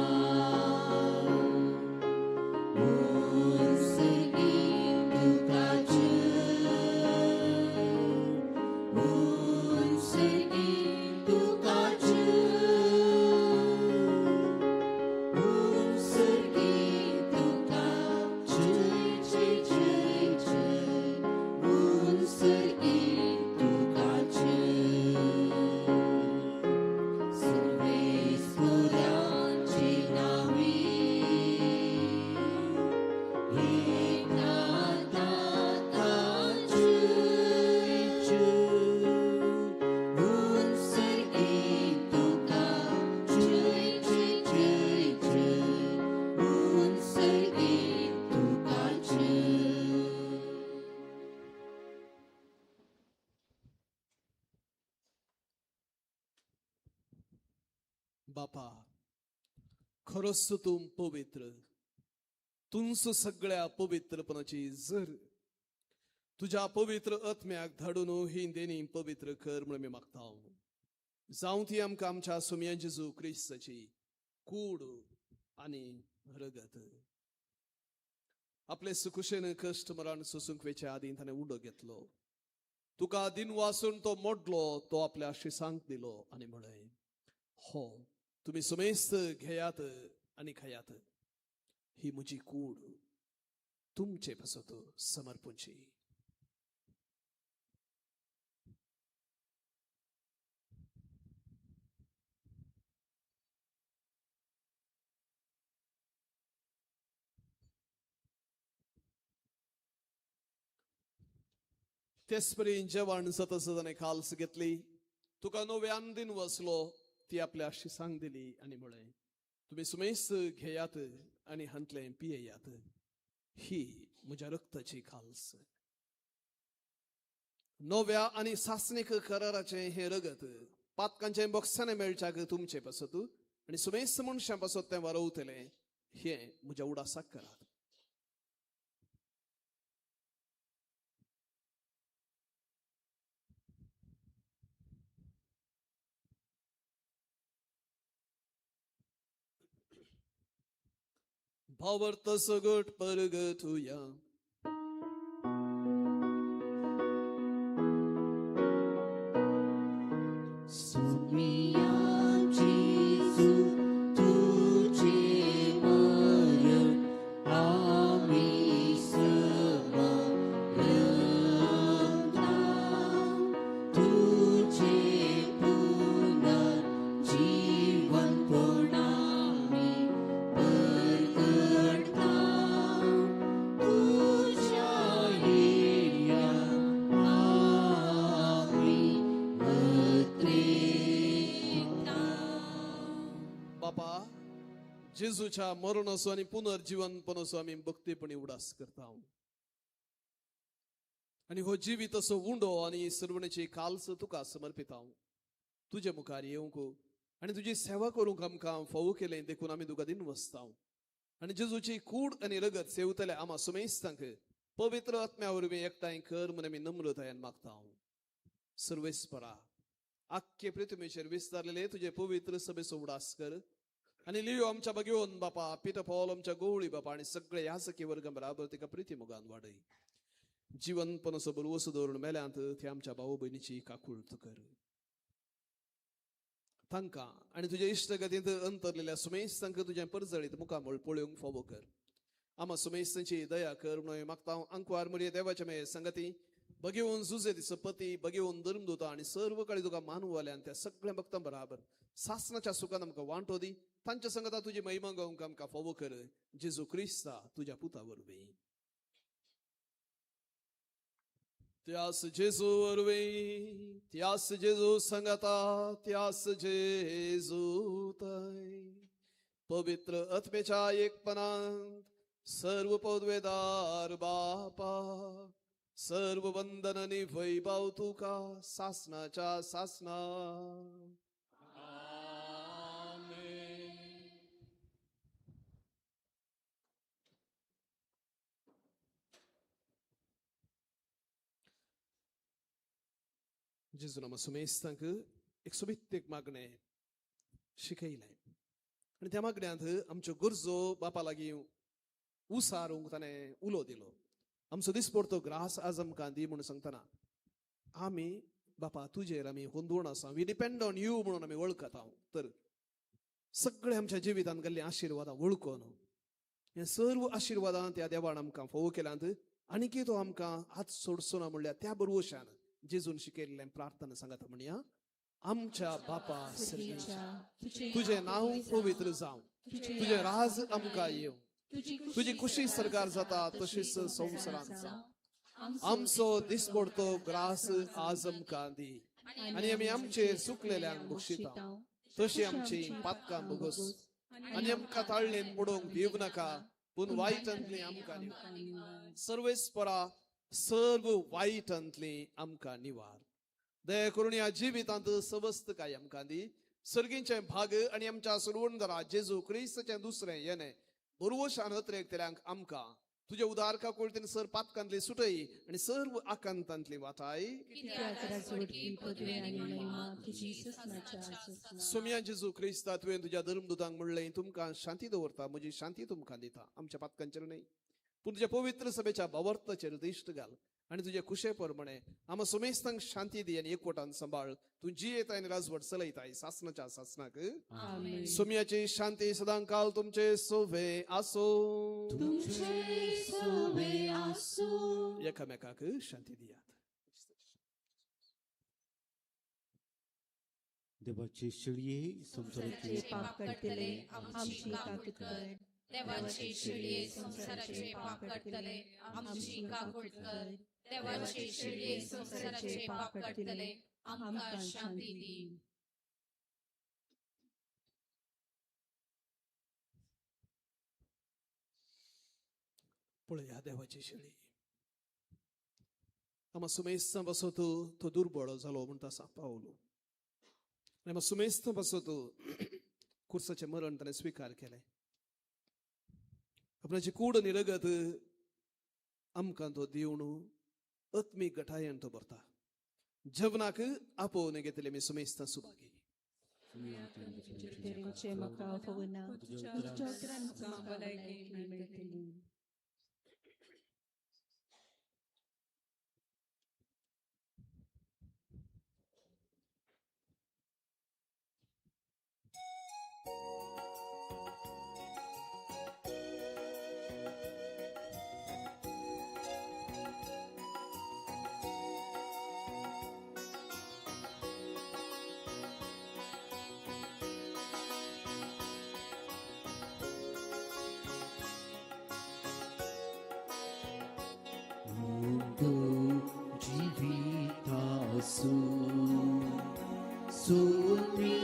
Un săgit tu ca cer, un săgit tu बापा, खरोच तू पवित्र, तुंस सगळ्या पवित्रपणाची जर तुझ्या पवित्र आत्म्याक धाडून ही देणी पवित्र कर म्हणून मी मागता. जावं ती आमकां आमच्या सुमया जेजू क्रिस्ताची कूड आणि रगत. आपले सुकुशेन कष्ट मरण सोसूंक वेच्या आदी ताणें उडो घेतलो. तुका दिन वासून तो मोडलो, तो आपल्या शिसांक दिलो आणि म्हणे, हो तुम्ही सुमेस्त घेयात आणि खायात, ही म्हजी कूड तुमचे पासत समर्पूंची. तेसपरी जेवण सतसताने खालस घेतली. तुका नव्यान दिन वसलो, ती आपल्या शिसांक दिली आणि म्हणे, तुम्ही सुमेस्त घेयात आणि हंतले पियेयात, ही म्हज्या रक्ताची खालस. नव्या आणि सासणीक कराराचे हे रगत पातकांचे बॉक्साने मेळच्याक तुमचे पासत आणि सुमेस्त मनशां पासत ते वारवतले, हे म्हज्या उडासाक करात. भावार्थ सगट परगतुया. सुमिया जेजू तुझे मरण आम्ही समरता, तुझे पुनर्जीवन पुनामी परगटता, तुझ्या येण्या आम्ही बापा, जेजूच्या मरणसो आणि पुनर्जीवनपणासो आम्ही भक्तीपणी उडास करता. आणि हो जिवीत असो उंडो आणि सर्वणेची कालस तुका समर्पिता. तुझे मुखार येवंक आणि तुझी सेवा करूंक आमकां फावो केले देखून आम्ही तुका दिन वसता. आणि जेजूची कूड आणि रगत सेवतले आम्हा सुमेस्तांक पवित्र आत्म्या वरवीं एकठांय कर म्हणून आमी नम्रतायेन मागता. सर्वेस्परा, आख्खे पृथ्वीचेर विस्तारलेले तुझे पवित्र सभेचो उडास कर. आणि लियो आमच्या बघेवन बापा, पिता पॉल आमच्या गोवळी बापा आणि सगळे यासकी वर्ग बराबर तिका प्रिती मोगान वाडय. जीवनपणाचो बरवसो दवरून मेल्यांत ते आमच्या भाऊ बहिणीची काकुळत कर. तांकां आणि तुझ्या इश्टगतींत अंतरलेल्या सुमेस्तांक तुझ्या परजळीत मुखामळ पळोवंक फावो कर. आम्हा सुमेस्तांची दया कर म्हणून मागता. अंकुआर मरिये देवाच्या मे संगती बघेवन जुजे दिसो पती, बघेवन धर्मदूता आणि सर्व काळी तुका मानवाल्यान त्या सगळ्या भक्तां बराबर सासनाच्या सुखान आमकां वांटो दी. तांच्या संगता तुजी महिमा गावंक आमकां फावो कर. जेजू क्रिस्ता तुझ्या पुता वरवीं. त्यास जेजू वरवीं, त्यास जेजू संगता, त्यास जेजू तय पवित्र आत्मेच्या एकपणांत सर्व पदवेदार बापा, सर्व वंदन आणि वैभव तुका सासनाच्या सासना. जेजून आम्हा सुमेस्तांक एक सोबित्तेक मागणे शिकयलें आणि त्या मागण्यांत आमच्यो गरजो बापा लागीं उसारूंक ताणें उलो दिलो. आमचो दिसपडतो ग्रास आज आमकां दी म्हणून सांगतना आमी बापा तुजेर आमी हुंदूण आसा. वी डिपेंड ऑन यू म्हणून आमी वळखता. तर सगळे आमच्या जिवितांत गेल्ली आशिर्वादां वळखून हे सर्व आशिर्वादां त्या देवान आमकां फावो केल्यांत आनीकय तो आमकां हात सोडचो ना म्हणल्यार त्या बरोवशान जेजून शिकयल्लें प्रार्थना सांगात म्हणया. आमच्या बापा तुझे नाव पवित्र जावं, तुझे राज आमकां येवं, तुझी खुशी सरकार जाता तशीच संवसारांत जावं. आमचो दिसपडतो ग्रास आज आमकां दी आणि आमी आमचे चुकलेल्यांक बक्षिता तशी आमची पातकां बगोस आणि आमकां ताळणेन पडोवंक दिवं नाका, पूण वायटांतली आमकां निवार. सर्वेस्परा, सर्व वायटांतली आमकां निवार. दया करून ह्या जिवितांत सवस्त काय आमकां दी सर्गींचे भाग आणि आमच्या सुरवंदरा जेजू क्रिस्तचे दुसरे येणे बरोवशान तेल्यांक आमकां तुझे उदारका कोळतीन सर पातकांतली सुटई आणि सर्व आकांतांतली वाटाय कित्याक राजवटी पदवी आनी महिमा तुजी ससनाच्या आसना. सोम्या जेजू क्रिस्ता तुवें तुझ्या धर्मदूतांक म्हणलें तुमकां शांती दवरता म्हजी शांती तुमकां दिता. आमच्या पातकांचेर न्हय पूण तुझ्या पवित्र सभेच्या भावार्थाचेर दिश्ट घाल आणि तुझे कुशे प्रमाणे आम्हा सोमेस्तांक शांती दी आनी एकवटान सांबाळ. तू जी येताय आनी राजवट चलयताय सासनाच्या सासनाक. आमेन. सोम्याची शांती सदां काल तुमचे सोवे आसो. तुमचे सोवे आसो. एकामेकाक शांती दियात. देवाचे शिळये संसाराचे पाप काढतले आमची काकूट कर. देवाचे शिळये संसाराचे पाप काढतले आमची काकूट कर. देवाचे शिळये संसाराचे पाप काढतले आमकां शांती दी. पळया देवाची शेळी आम्हा सुमेस्त बसत तो दुर्बळ झालो म्हणटा पावलो. आम्हा सुमेस्त बसत कुर्साचे मरण त्याने स्वीकार केले. आपणाची कूड निरगत आमकां तो दिवण आत्मीक गठायन तो भरता. जवनाक आपोवन घेतले मी सुमेस्त सुभागी. तेरेंचे म्हाका फवना तुज्या उतरांत म्हाका भलायकी मेळटली. Mundo divitasu Sumi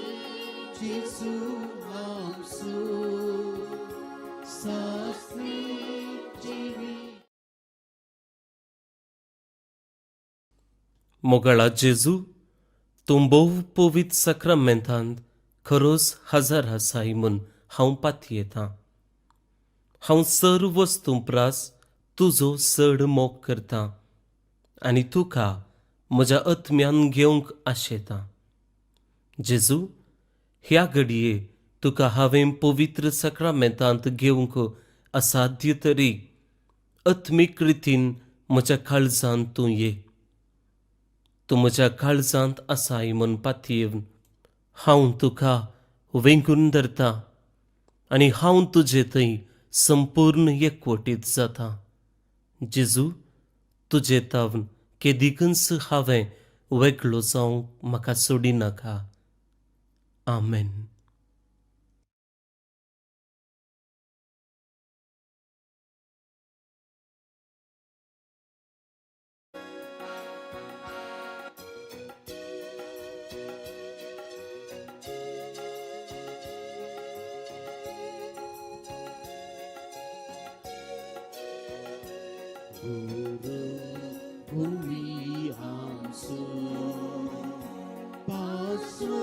Jesu amsu Sasni jivi. मोगळा जेजू तूं भोव पवित्र सक्रामेंतांत खरोच हजर आसाय म्हूण हांव पातयेतां. हांव सर्व वस्तू प्रास तुजो चड मोग करतां आनी तुका म्हज्या आत्म्यान घेवंक आशेतां. जेजू ह्या घडये तुका हांवें पवित्र सक्रामेंतांत घेवंक असाध्य तरी आत्मीक रितीन म्हज्या काळजांत तूं ये. तूं म्हज्या काळजांत आसाय म्हूण पातयेवन हांव तुका वेंगून धरतां आनी हांव तुजे थंय संपूर्ण एकवटीत जातां. जेजू तुजे तावन केदिकच हांवें वेगळो जावंक म्हाका सोडिनाका. आमेन. Bumi amsu Pasu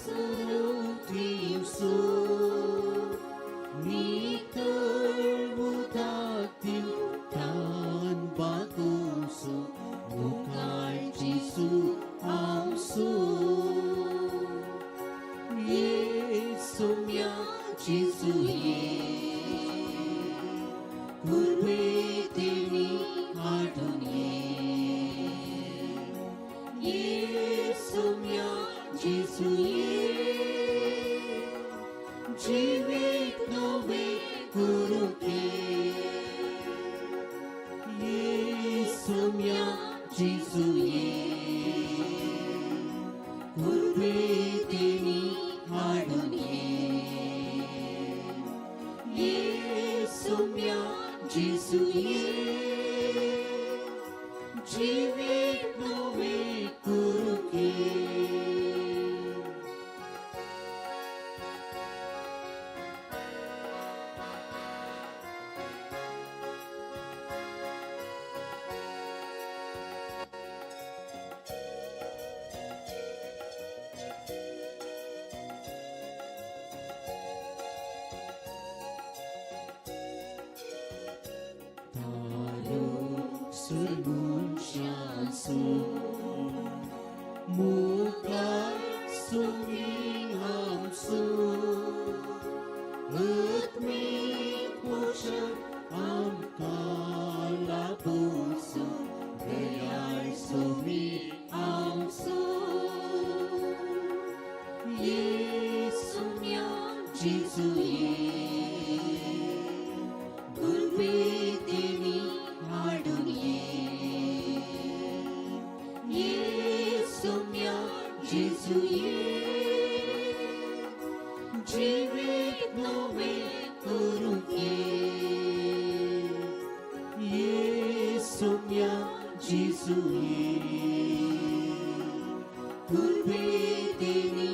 Sarutimsu Mikal Mutatim Tan Bagusu Mukal Jisu amsu Yesumya Jisu ye Kurvetini Adonye Yesumya Jesu ye Jivit nove Guruke Yesumya Jesu ye Kurvetini Adonye Yesumya Jesu ye Jivit nove Guruke. Surmunşansu Mukar Sumihamsu Utmit Poşan Amkala Pusu Gayay Sumihamsu Yesumya Jisuye Gulbetini Adunye Yesumya Jisuye Jivit nove kurunke Yesumya Jisuye Gulbetini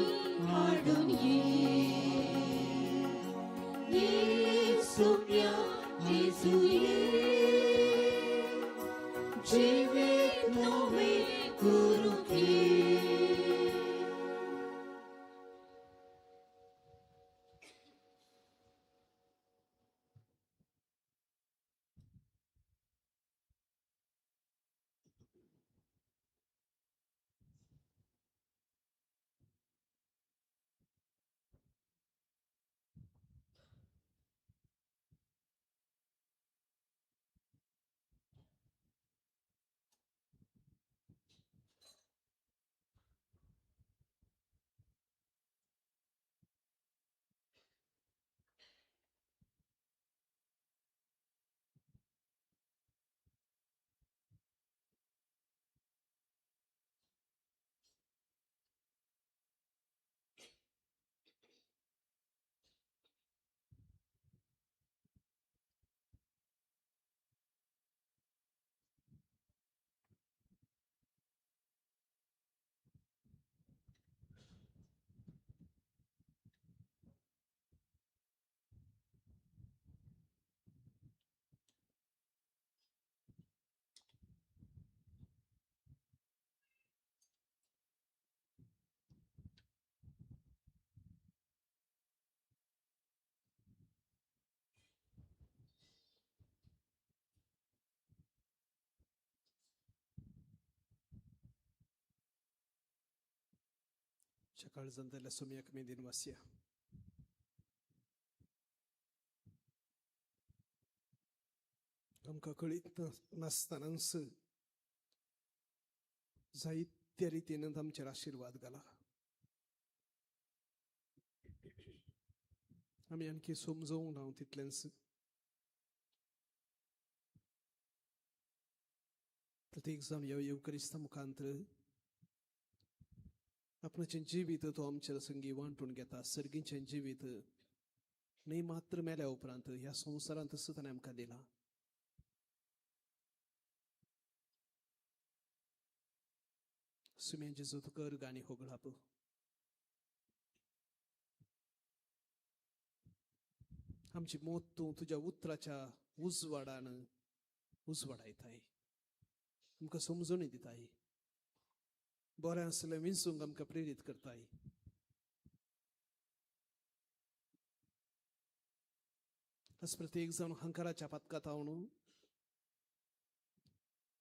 Adunye Yesumya Jisuye Jivit nove kurunke सकाळ जंतल्या सुम्याक मेदीन वासिया आमकां कळीत नासतनाच जायत्या रितीन आमचेर आशीर्वाद घाला. आमी आणखी समजूंक ना तितलेंच प्रत्येक जाण ह्या येवकरिस्ता मुखांतर आपणाचें जिवीत तो आमच्या संगी वांटून घेता. सर्गीचें जिवीत न्ही मात्र मेल्या उपरांत ह्या संवसारांत तसो ताणें आमकां दिला. सुम्या जेजू तुका अर्ग आनी होगळाप. आमची मोत तूं तुज्या उतराच्या उजवाडान उजवाडायताय. आमकां समजून दिताय. बरें आसलें विंसूंक आमकां प्रेरीत करताय. आज प्रत्येक जाण हंकाराच्या पातकात हांव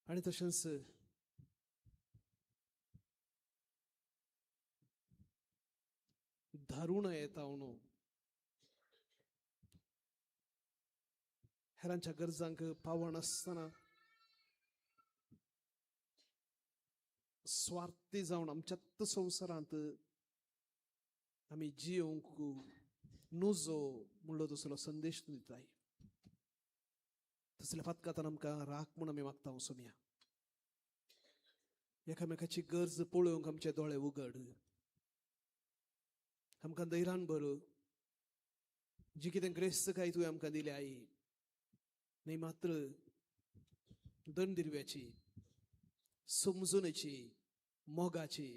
आनी तशेंच धारूण येता न्हू हेरांच्या गरजांक पावण आसतना स्वार्थी जावन आमच्याच संवसारांत आमी जियोंक नजो म्हणलो तसलो संदेश दिताय. तसल्या पातकांत आमकां राख म्हूण आमी मागता हांव सुम्या. एकामेकाची गरज पळोवंक आमचे दोळे उगड. आमकां धैर्यान भर. जी कितें ग्रेस्तकाय तुवें आमकां दिल्या आई न्ही मात्र दंडिरव्याची समजुनेची मोगाची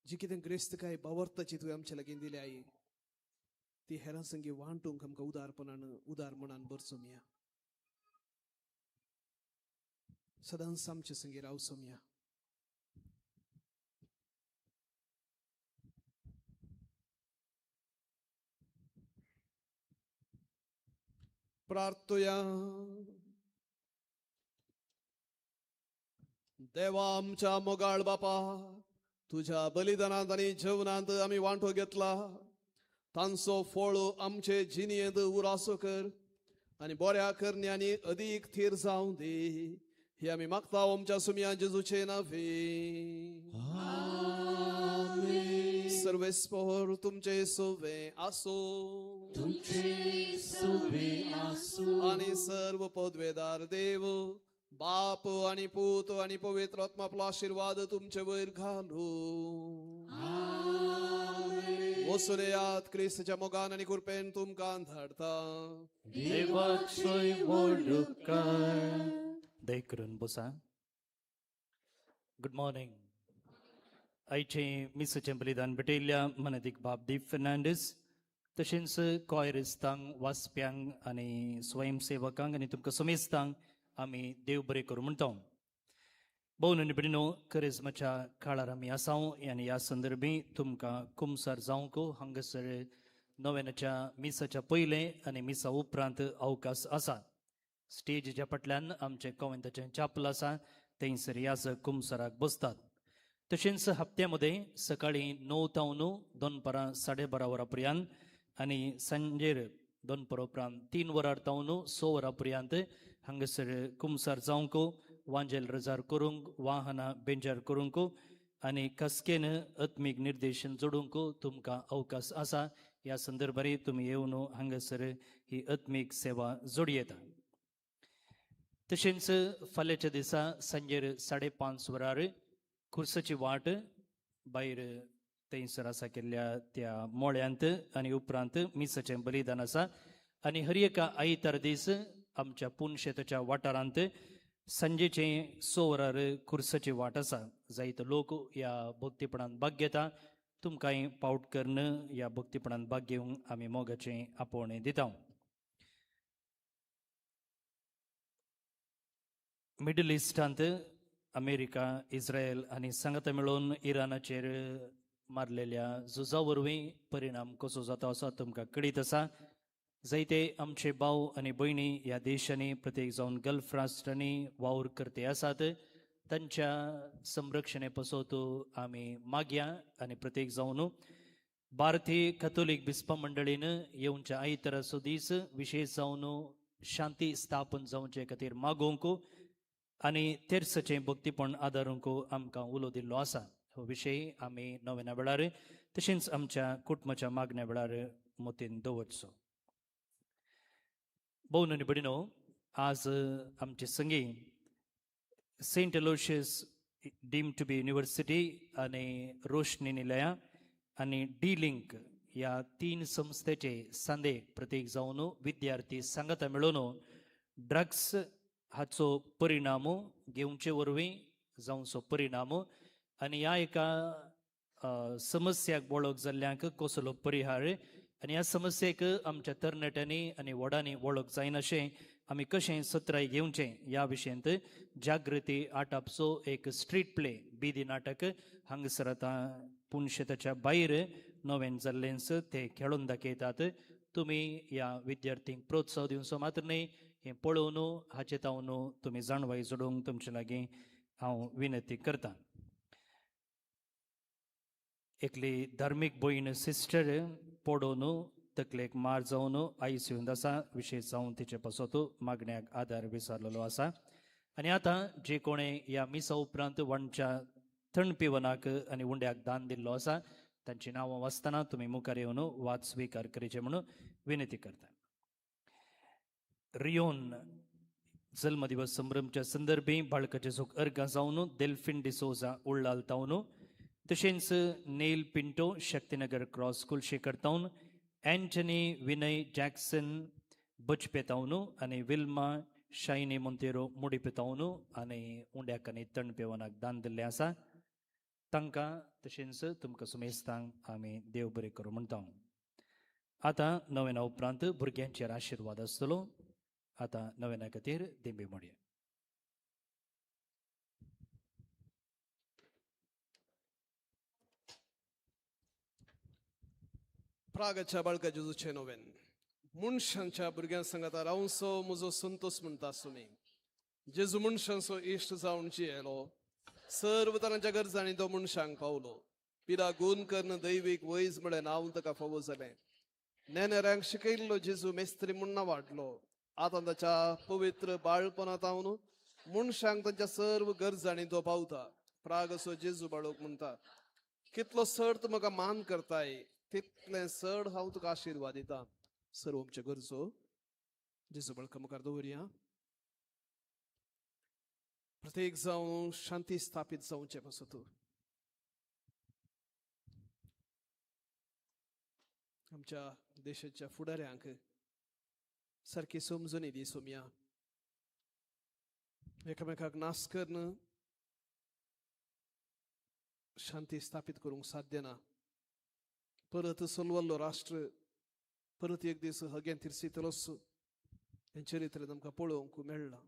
जी कितें ग्रेस्तकाय बावर्ताची तुवें आमचे लागीं दिल्या आई ती हेरां संगी वांटूंक आमकां उदार मनान भर सोम्या. सदांच आमचे संगी राव सोम्या. प्रार्थया. देवा आमच्या मोगाळ बापा, तुझ्या बलिदानांत आणि जेवणांत आम्ही वांटो घेतला, तांचो फळ आमचे जिणेंत उरासो कर आणि बऱ्या करण्यांनी अदीक थीर जावं दे. हे आम्ही मागता आमच्या सुमिया जेजूचे नावे. सर्वेस्पोर तुमचे सोवे आसो, तुमचे सोवे आसो. आणि सर्व पदवेदार देव, बाप आणि पूत आणि पवित्र आत्मा आपला आशीर्वाद तुमचे वयर घालू. वसुदेयात क्रिस्तच्या मोगान आणि कृपेन तुमकां धाडता. देवाचोय व्हड उपकार. दय करून बसा. Good morning. आयचे मिसाचें बलिदान भेटयल्ल्या मनदीक बाब दीप फेर्नांडीस, तशेंच कॉयरिस्तांक, वाचप्यांक आनी स्वयंसेवकांक आनी तुमकां समेस्तांक आमी देव बरें करूं म्हणटा. भोवन आनी भयणीनो, करिस्माच्या काळार आमी आसाव आनी ह्या संदर्भी तुमकां कुमसार जावंक हांगासर नोवेनाच्या मिसाच्या पयलें आनी मिसा उपरांत अवकाश आसा. स्टेजीच्या फाटल्यान आमचें कॉवेंताचें चापल आसा, थंयसर ह्या कुमसाराक बसतात. तशेंच हप्त्यामध्ये सकाळी 9 तावन दनपारां 12:30 वरां पर्यंत आनी सांजेर दनपार उपरांत 3 वरां तावन 6 वरां पर्यंत हांगासर कुमसार जावंक, वांजेल रजार करूंक, वाहनां बेंजार करूंक आनी कसकेन आत्मीक निर्देशन जोडूंक तुमकां अवकाश आसा. ह्या संदर्भारी तुमी येवन हांगासर ही आत्मीक सेवा जोडी येता. तशेंच फाल्यांच्या दिसा सांजेर 5:30 वरार खुर्साची वाट भायर थंयसर आसा केल्ल्या त्या मोळ्यांत आनी उपरांत मिसाचें बलिदान आसा. आनी हर एका आयतार दीस आमच्या पुणशेताच्या वाठारांत सांजेचे 6 वरार खुर्साची वाट आसा. जायते लोक ह्या भक्तीपणान भाग घेता. तुमकांय पावट करून ह्या भक्तीपणान भाग घेवंक आमी मोगाचें आपोवणें दिता. मिडल इस्टांत अमेरिका, इस्रायल आनी सांगाता मेळून इरानाचेर मारलेल्या झुजा वरवीं परिणाम कसो जाता असो तुमकां कळीत आसा. जायते आमचे भाव आनी भयणी ह्या देशांनी प्रत्येक जावन गल्फ राष्ट्रांनी वावर करते आसात. तांच्या संरक्षणे पासत आमी मागया आनी प्रत्येक जावन भारतीय कॅथोलीक बिस्पा मंडळीन येवच्या आयताराचो दीस विशेश जावन शांती स्थापन जावचे खातीर मागोवंक आनी तेर्साचें भक्तीपण आदारूंक आमकां उलो दिल्लो आसा. हो विशय आमी नोवेना वेळार तशेंच आमच्या कुटुंबाच्या मागण्या वेळार मतीन दवरचो. भोवन आनी भयणीनो, आज आमचे संगी Saint Aloysius deemed to be university आनी रोशनी निलया आनी डी लिंक ह्या 3 संस्थेचे सांदे प्रत्येक जावन विद्यार्थी सांगाता मेळून ड्रग्स हाचो परिणाम घेवचे वरवीं जावचो परिणाम आनी ह्या एका समस्याक वळख जाल्ल्यांक कसलो परिहार आनी ह्या समस्येक आमच्या तरणाट्यांनी आनी व्हडांनी वळख जायन अशें आमी कशें सत्राय घेवचें ह्या विशयांत जागृती आटापचो एक स्ट्रीट प्ले बिदी नाटक हांगासर आतां पुणशेताच्या भायर नोवेन जाल्लेंच ते खेळून दाखयतात. तुमी ह्या विद्यार्थींक प्रोत्साह दिवचो मात्र न्ही, हें पळोवन हाचे तावन तुमी जाणवाय जोडूंक तुमचे लागीं हांव विनंती करतां. एकली धार्मीक भयण सिस्टर पडोवन तकलेक मार जावन ICUंत आसा. विशेश जावन तिचे पासत मागण्याक आदार विचारलेलो आसा. आनी आतां जे कोणें ह्या मिसा उपरांत वांच्या थंड पिवनाक आनी उंड्याक दान दिल्लो आसा तांची नांवां वाचतना तुमी मुखार येवन वाद स्विकार करचे म्हणून विनंती करता. रियोन जल्मदिवस संभ्रमच्या संदर्भी बाळकाचे सुख अर्घ जावन डेल्फिन डिसोजा उळ्ळाल तावन तशेंच Neil Pinto Shaktinagar Cross school Shekhar तावन एंटनी विनय जॅक्सन बचपे तावन आनी विल्मा शायनी मोंतेरो मुडिपे तावन आनी उंड्याक आनी तण पेवनाक दान दिल्लें आसा. तांकां तशेंच तुमकां सुमेस्तांक आमी देव बरें करूं म्हणटा. आतां नोवेना उपरांत भुरग्यांचेर आशिर्वाद आसतलो. आतां नोवेना खातीर दिंबी म्हणया. प्रागाच्या बाळका जेजूचे नोवेन मनशांच्या भुरग्यां सांगाता रावसो म्हजो संतोष म्हणटा तुमी. जेजू मनशांचो इश्ट जावन जियेलो सर्व तरांच्या गरजांनी तो मनशांक पावलो. पिरा गुण कर्ण दैवीक वैज म्हळें नांव ताका फावो जालें. नेनेऱ्यांक शिकयल्लो जेजू मेस्त्री म्हणना वाटलो. आतां ताच्या पवित्र बाळपणांत हांव मनशांक तांच्या सर्व गरजांनी तो पावता. प्राग असो जेजू बाळोक म्हणटा, कितलो चड तूं म्हाका मान करताय तितलें चड हांव तुका आशिर्वाद दितां. सर्व आमच्यो गरजो जेजू बाळका मुखार दवरया. प्रत्येक जावं शांती स्थापीत जावचें पासून तूं आमच्या देशाच्या फुडाऱ्यांक सारकी समजुनी दी सोम्या. एकामेकाक नास करून शांती स्थापीत करूंक साध्य ना. परत सोलवल्लो राष्ट्र परत एक दीस हग्यान तिरसितलोच हें चरित्र आमकां पळोवंक मेळ्ळां.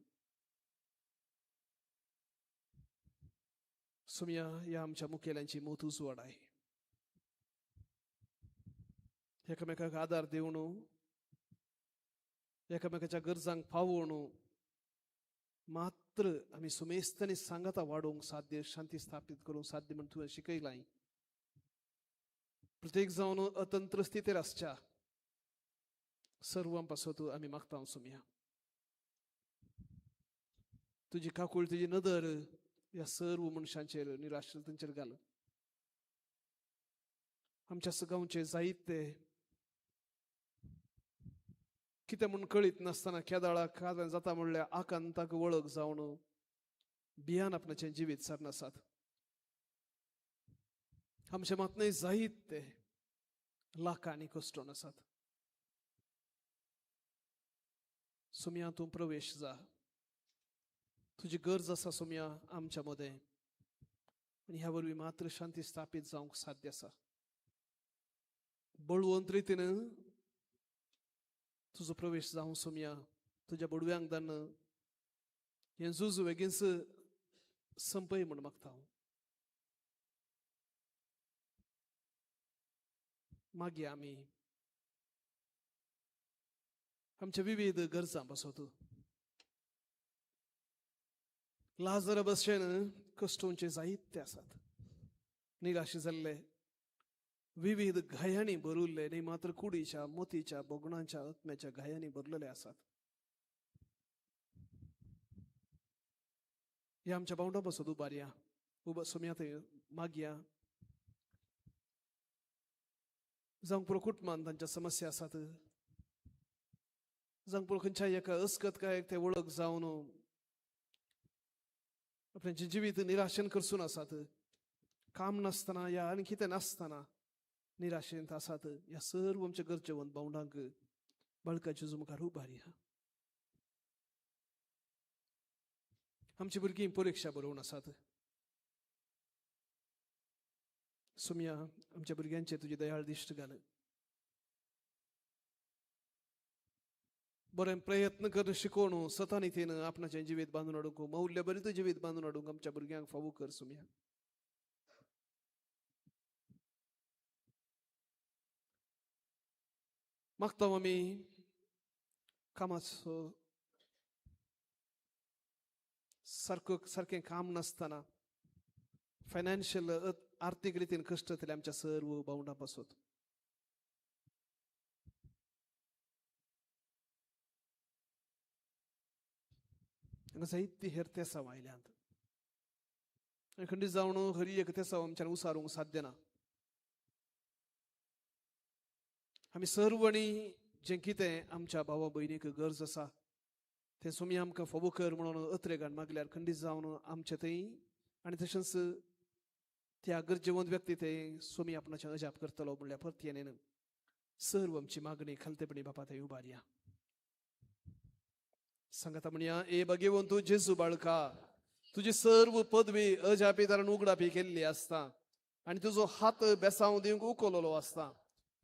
सोम्या ह्या आमच्या मुखेल्यांची मोत उजवाडाय. एकामेकाक आदार दिवून एकामेकाच्या गरजांक पावोवन मात्र आमी सुमेस्तनी सांगाता वाडोवंक साध्य, शांती स्थापीत करूंक साध्य म्हण तुवें शिकयलां. प्रत्येक जावन अतंत्र स्थितीर आसच्या सर्वां पासो तूं आमी मागता सोम्या. तुजी काकूळ तुजी नदर ह्या सर्व मनशांचेर निराश्रितांचेर घाल. आमच्या सगांवचे जायते कितें म्हूण कळीत नासतना केदाळाक कादळें जाता म्हणल्यार आकांताक वळख जावन भियान आपणाचें जिवीत सारन आसात. आमचे मातनय जायते लाखांनी कश्टून आसात. सोम्या तूं प्रवेश जा. तुजी गरज आसा सोम्या आमच्या मदें आनी ह्या वरवीं मात्र शांती स्थापीत जावंक साध्य आसा. बळवंत रितीन तुजो प्रवेश जावं सोम्या. तुज्या बडव्यांक दान हें झूज बेगीनच संपय म्हण मागता हांव. मागया आमी आमच्या विविध गरजां पासो तूं. लाजरा भशेन कश्टोवचे जायते आसात. निराशे जाल्ले विविध घायांनी भरुल्ले न्ही मात्र कुडीच्या मोतीच्या बोगणांच्या आत्म्याच्या घायांनी भरलेले आसात. ह्या आमच्या बावंडा पासो उबारया. सोम्या थंय मागया. जावंक पुरो कुटुंबांत तांच्या समस्या आसात. जावंक पुरो खंयच्याय एका अस्कतकायेक ते वळख जावन आपणाचें जिवीत निराशेन करसून आसात. काम नासतना या आनी कितें नासतना निराशेंत आसात. ह्या सर्व आमच्या गरजेवंत बावंडांक बाळकाच्या जेजू मुखार उबारया. आमची भुरगीं परिक्षा बरोवन आसात. सोम्या आमच्या भुरग्यांचे तुजी दयाळ दिश्ट घाल. बरें प्रयत्न करून शिकोवन सतानितीन आपणाचें जिवीत बांदून हाडूंक मौल्यभरीत जिवीत बांदून हाडूंक आमच्या भुरग्यांक फावो कर सोम्या. मागता आमी कामाचो सारकें काम नासतना फायनान्शियल आर्थीक रितीन कश्ट जातले आमच्या सर्व बावंडा पासत. हांगा जायती हेर तेसांव आयल्यांत आनी खंडीत जावन हरी एक तेसांव आमच्यान उसारूंक साध्य ना. आमी सर्वणी जें कितें आमच्या भावा भयणीक गरज आसा तें सोम्या आमकां फावो कर म्हणून अत्रेगान मागल्यार खंडीत जावन आमचे थंय आनी तशेंच त्या गरजेवंत व्यक्ती थंय सोमी आपणाचें अजाप करतलो म्हणल्यार परतयेन सर्व आमची मागणी खालतेपणी बापा थंय उबारया. सांगता म्हणया ए भगवंतू जेजू बाळका तुजी सर्व पदवी अजापीदारान उगडापी केल्ली आसता आनी तुजो हात बेसांव दिवंक उखललो आसता.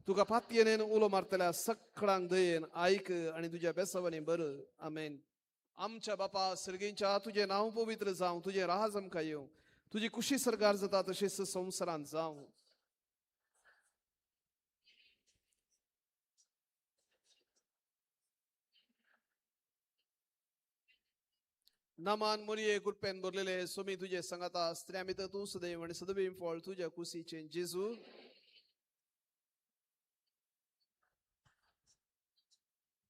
तुका पातयेन उलो मारतल्या सगळ्यांक दयेन आयक आनी तुज्या बेसावांनी बर. आमेन. आमच्या बापा सर्गेच्या तुजें नांव पवित्र जावं. तुजें राज आमकां येवं. तुजी कुशी सरकार जाता तशीच संवसारांत जावं. नामान मोरये कृपेन भरलेले सोमी तुझे सांगता स्त्रिया भितर तू सदैव आणि सदैव फळ तुझ्या कुशीचे जेजू.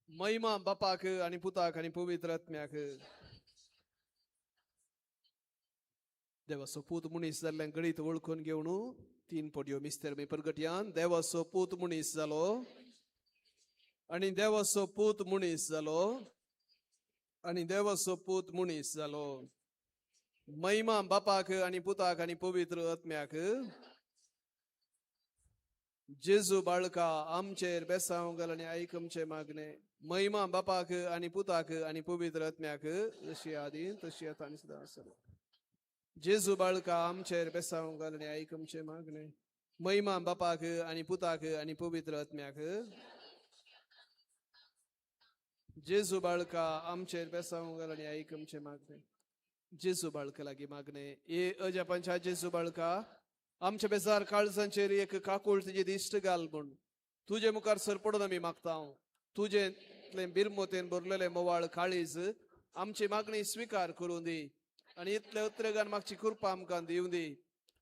महिमा बापाक आणि पुताक आणि पवित्र आत्म्याक. देवाचो पूत मनीस जाल्ल्या गणित वळखून घेवन 3 पडयो मिस्तर मी प्रगटयान देवाचो पूत मनीस जालो आणि देवाचो पूत मनीस जालो आणि देवाचो पूत मनीस जालो. महिमा बापाक आणि पुताक आणि पवित्र आत्म्याक. जेजू बाळका आमचेर बेसांव घाल आणि आयक आमचे मागणे. महिमा बापाक आणि पुताक आणि पवित्र आत्म्याक जशी आदीन तशी आता आणि सदा आसतली. जेजू बाळका आमचेर बेसांव घाल आणि आयक आमचे मागणे. महिमा बापाक आणि पुताक आणि पवित्र आत्म्याक. जेजू बाळका आमचेर बेसांव घाल आणि आयक आमचे मागणे. जेजू बाळका लागी मागणे. ए अजापांच्या जेजू बाळका आमच्या बेजार काळजांचेर एक काकूळ तुझे दिश्ट घाल म्हण तुझे मुखार सरपडून आमी मागता. तुझे बिरमोतेन भरलेले मोवाळ काळीज आमची मागणी स्वीकार करून दी आणि इतले उतरेगान मागची कृपा आमकां दिवं दी.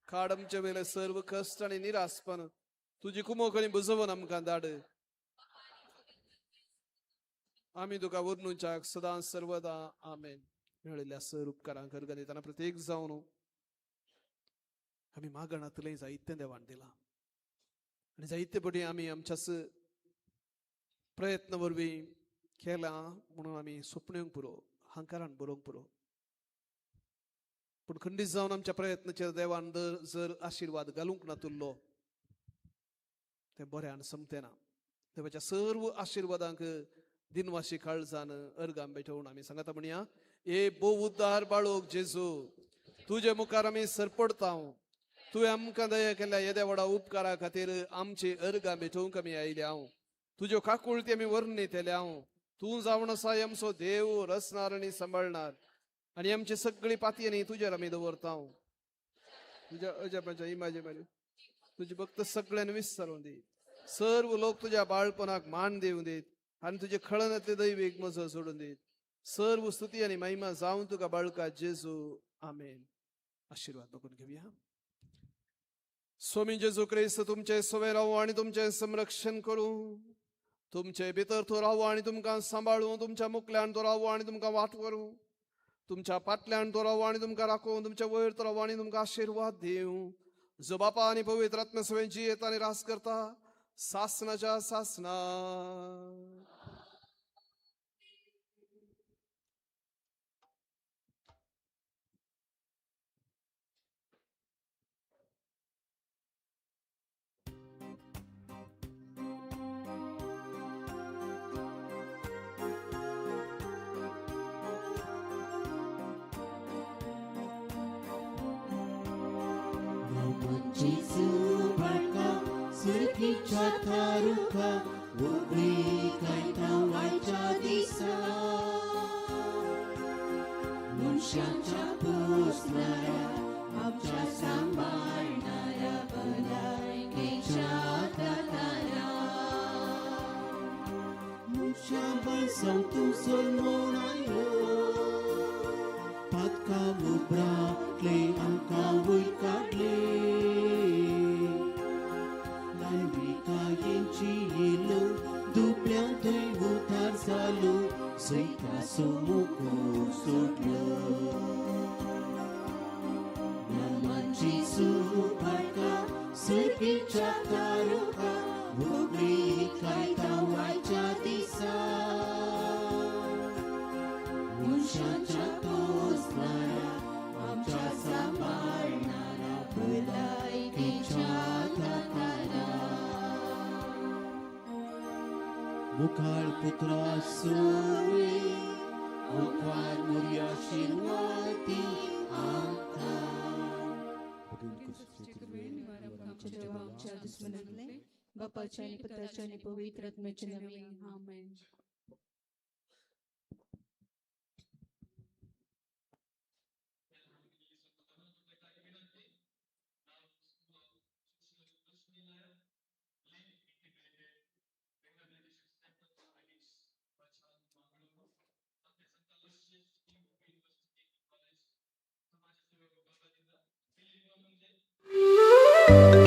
खाड आमचे वेले सर्व कष्ट आणि निरासपण तुझी कुमोखणी बुजवून आमकां धाड. आमी तुका वर्णुचाक सदां सर्वदा आमेन. मेळिल्ल्या सर उपकारां करगा दिताना प्रत्येक जावन आमी मागणांतलें जायतें देवान दिलां आनी जायते पटी आमी आमच्याच प्रयत्न वरवीं केलां म्हणून आमी स्वप्न्यांक पुरो अहंकारान बरोवंक पुरो. पूण खंडीत जावन आमच्या प्रयत्नाचेर देवान जर आशिर्वाद घालूंक ना तुल्लो तें बऱ्यान समतेना. देवाच्या सर्व आशिर्वादांक दिनवाशी काळजान अर्गां बेठवून आमी सांगता म्हणया. ए बोव उद्दार बाळोक जेजू तुझे मुखार आमी सरपडता. तुवें आमकां दया केल्या येद्या व्हडा उपकारा खातीर आमची अर्गां भेटोवंक आमी आयल्या. तुज्यो काकुळटी आमी वर्णितल्या. तूं जावन आसा आमचो देव रचणार आनी सांबाळणार आनी आमची सगळी पातयेनी तुजेर आमी दवरता. तुज्या अजापाच्या इमाजे मारी तुजी भक्त सगळ्यांनी विस्तारून दी. सर्व लोक तुज्या बाळपणाक मान दिवं दीत आनी तुजे खळनातले दैवीक मजो सोडून दीत. सर्व स्तुती आनी महिमा जावन तुका बाळका जेजू आमेन. आशिर्वाद बघून घेऊया. स्वामी जेजू ख्रिस्त तुमचे सवे रावो आणि तुमचे संरक्षण करू. तुमचे भितर तो रावो आणि तुमकां सांबाळू. तुमच्या मुखल्यान तो रावो आणि तुमकां वाट करू. तुमच्या फाटल्यान तो रावो आणि तुमकां राखो. तुमच्या वयर तो रावो आणि तुमकां आशिर्वाद दिवं. जो बापा आणि पवित्र आत्म्यासोबत येता आणि रास करता सासनाच्या सासना. Jesu barka sergicha taruka Ugri kaita waja disa Munshacha pusnara Abcha sambarnara Balai kecha tatara Munsha balsam tu solmonayo Patka ubra kle angka wikadle Cielo dupleantui vutar salu Seita sumuku sudlo Naman Jesu barka Sergicha taruka Bukli kaita waja disa Musha chakos nara Amcha samar nara Belai kicha tatara Mukhar putra suri Mukhar muria shirwati angkan आमच्या दुश्मनांतले बापाच्या आणि पुत्राच्या आणि पवित्र आत्म्याच्या नावे आमेन. Amen.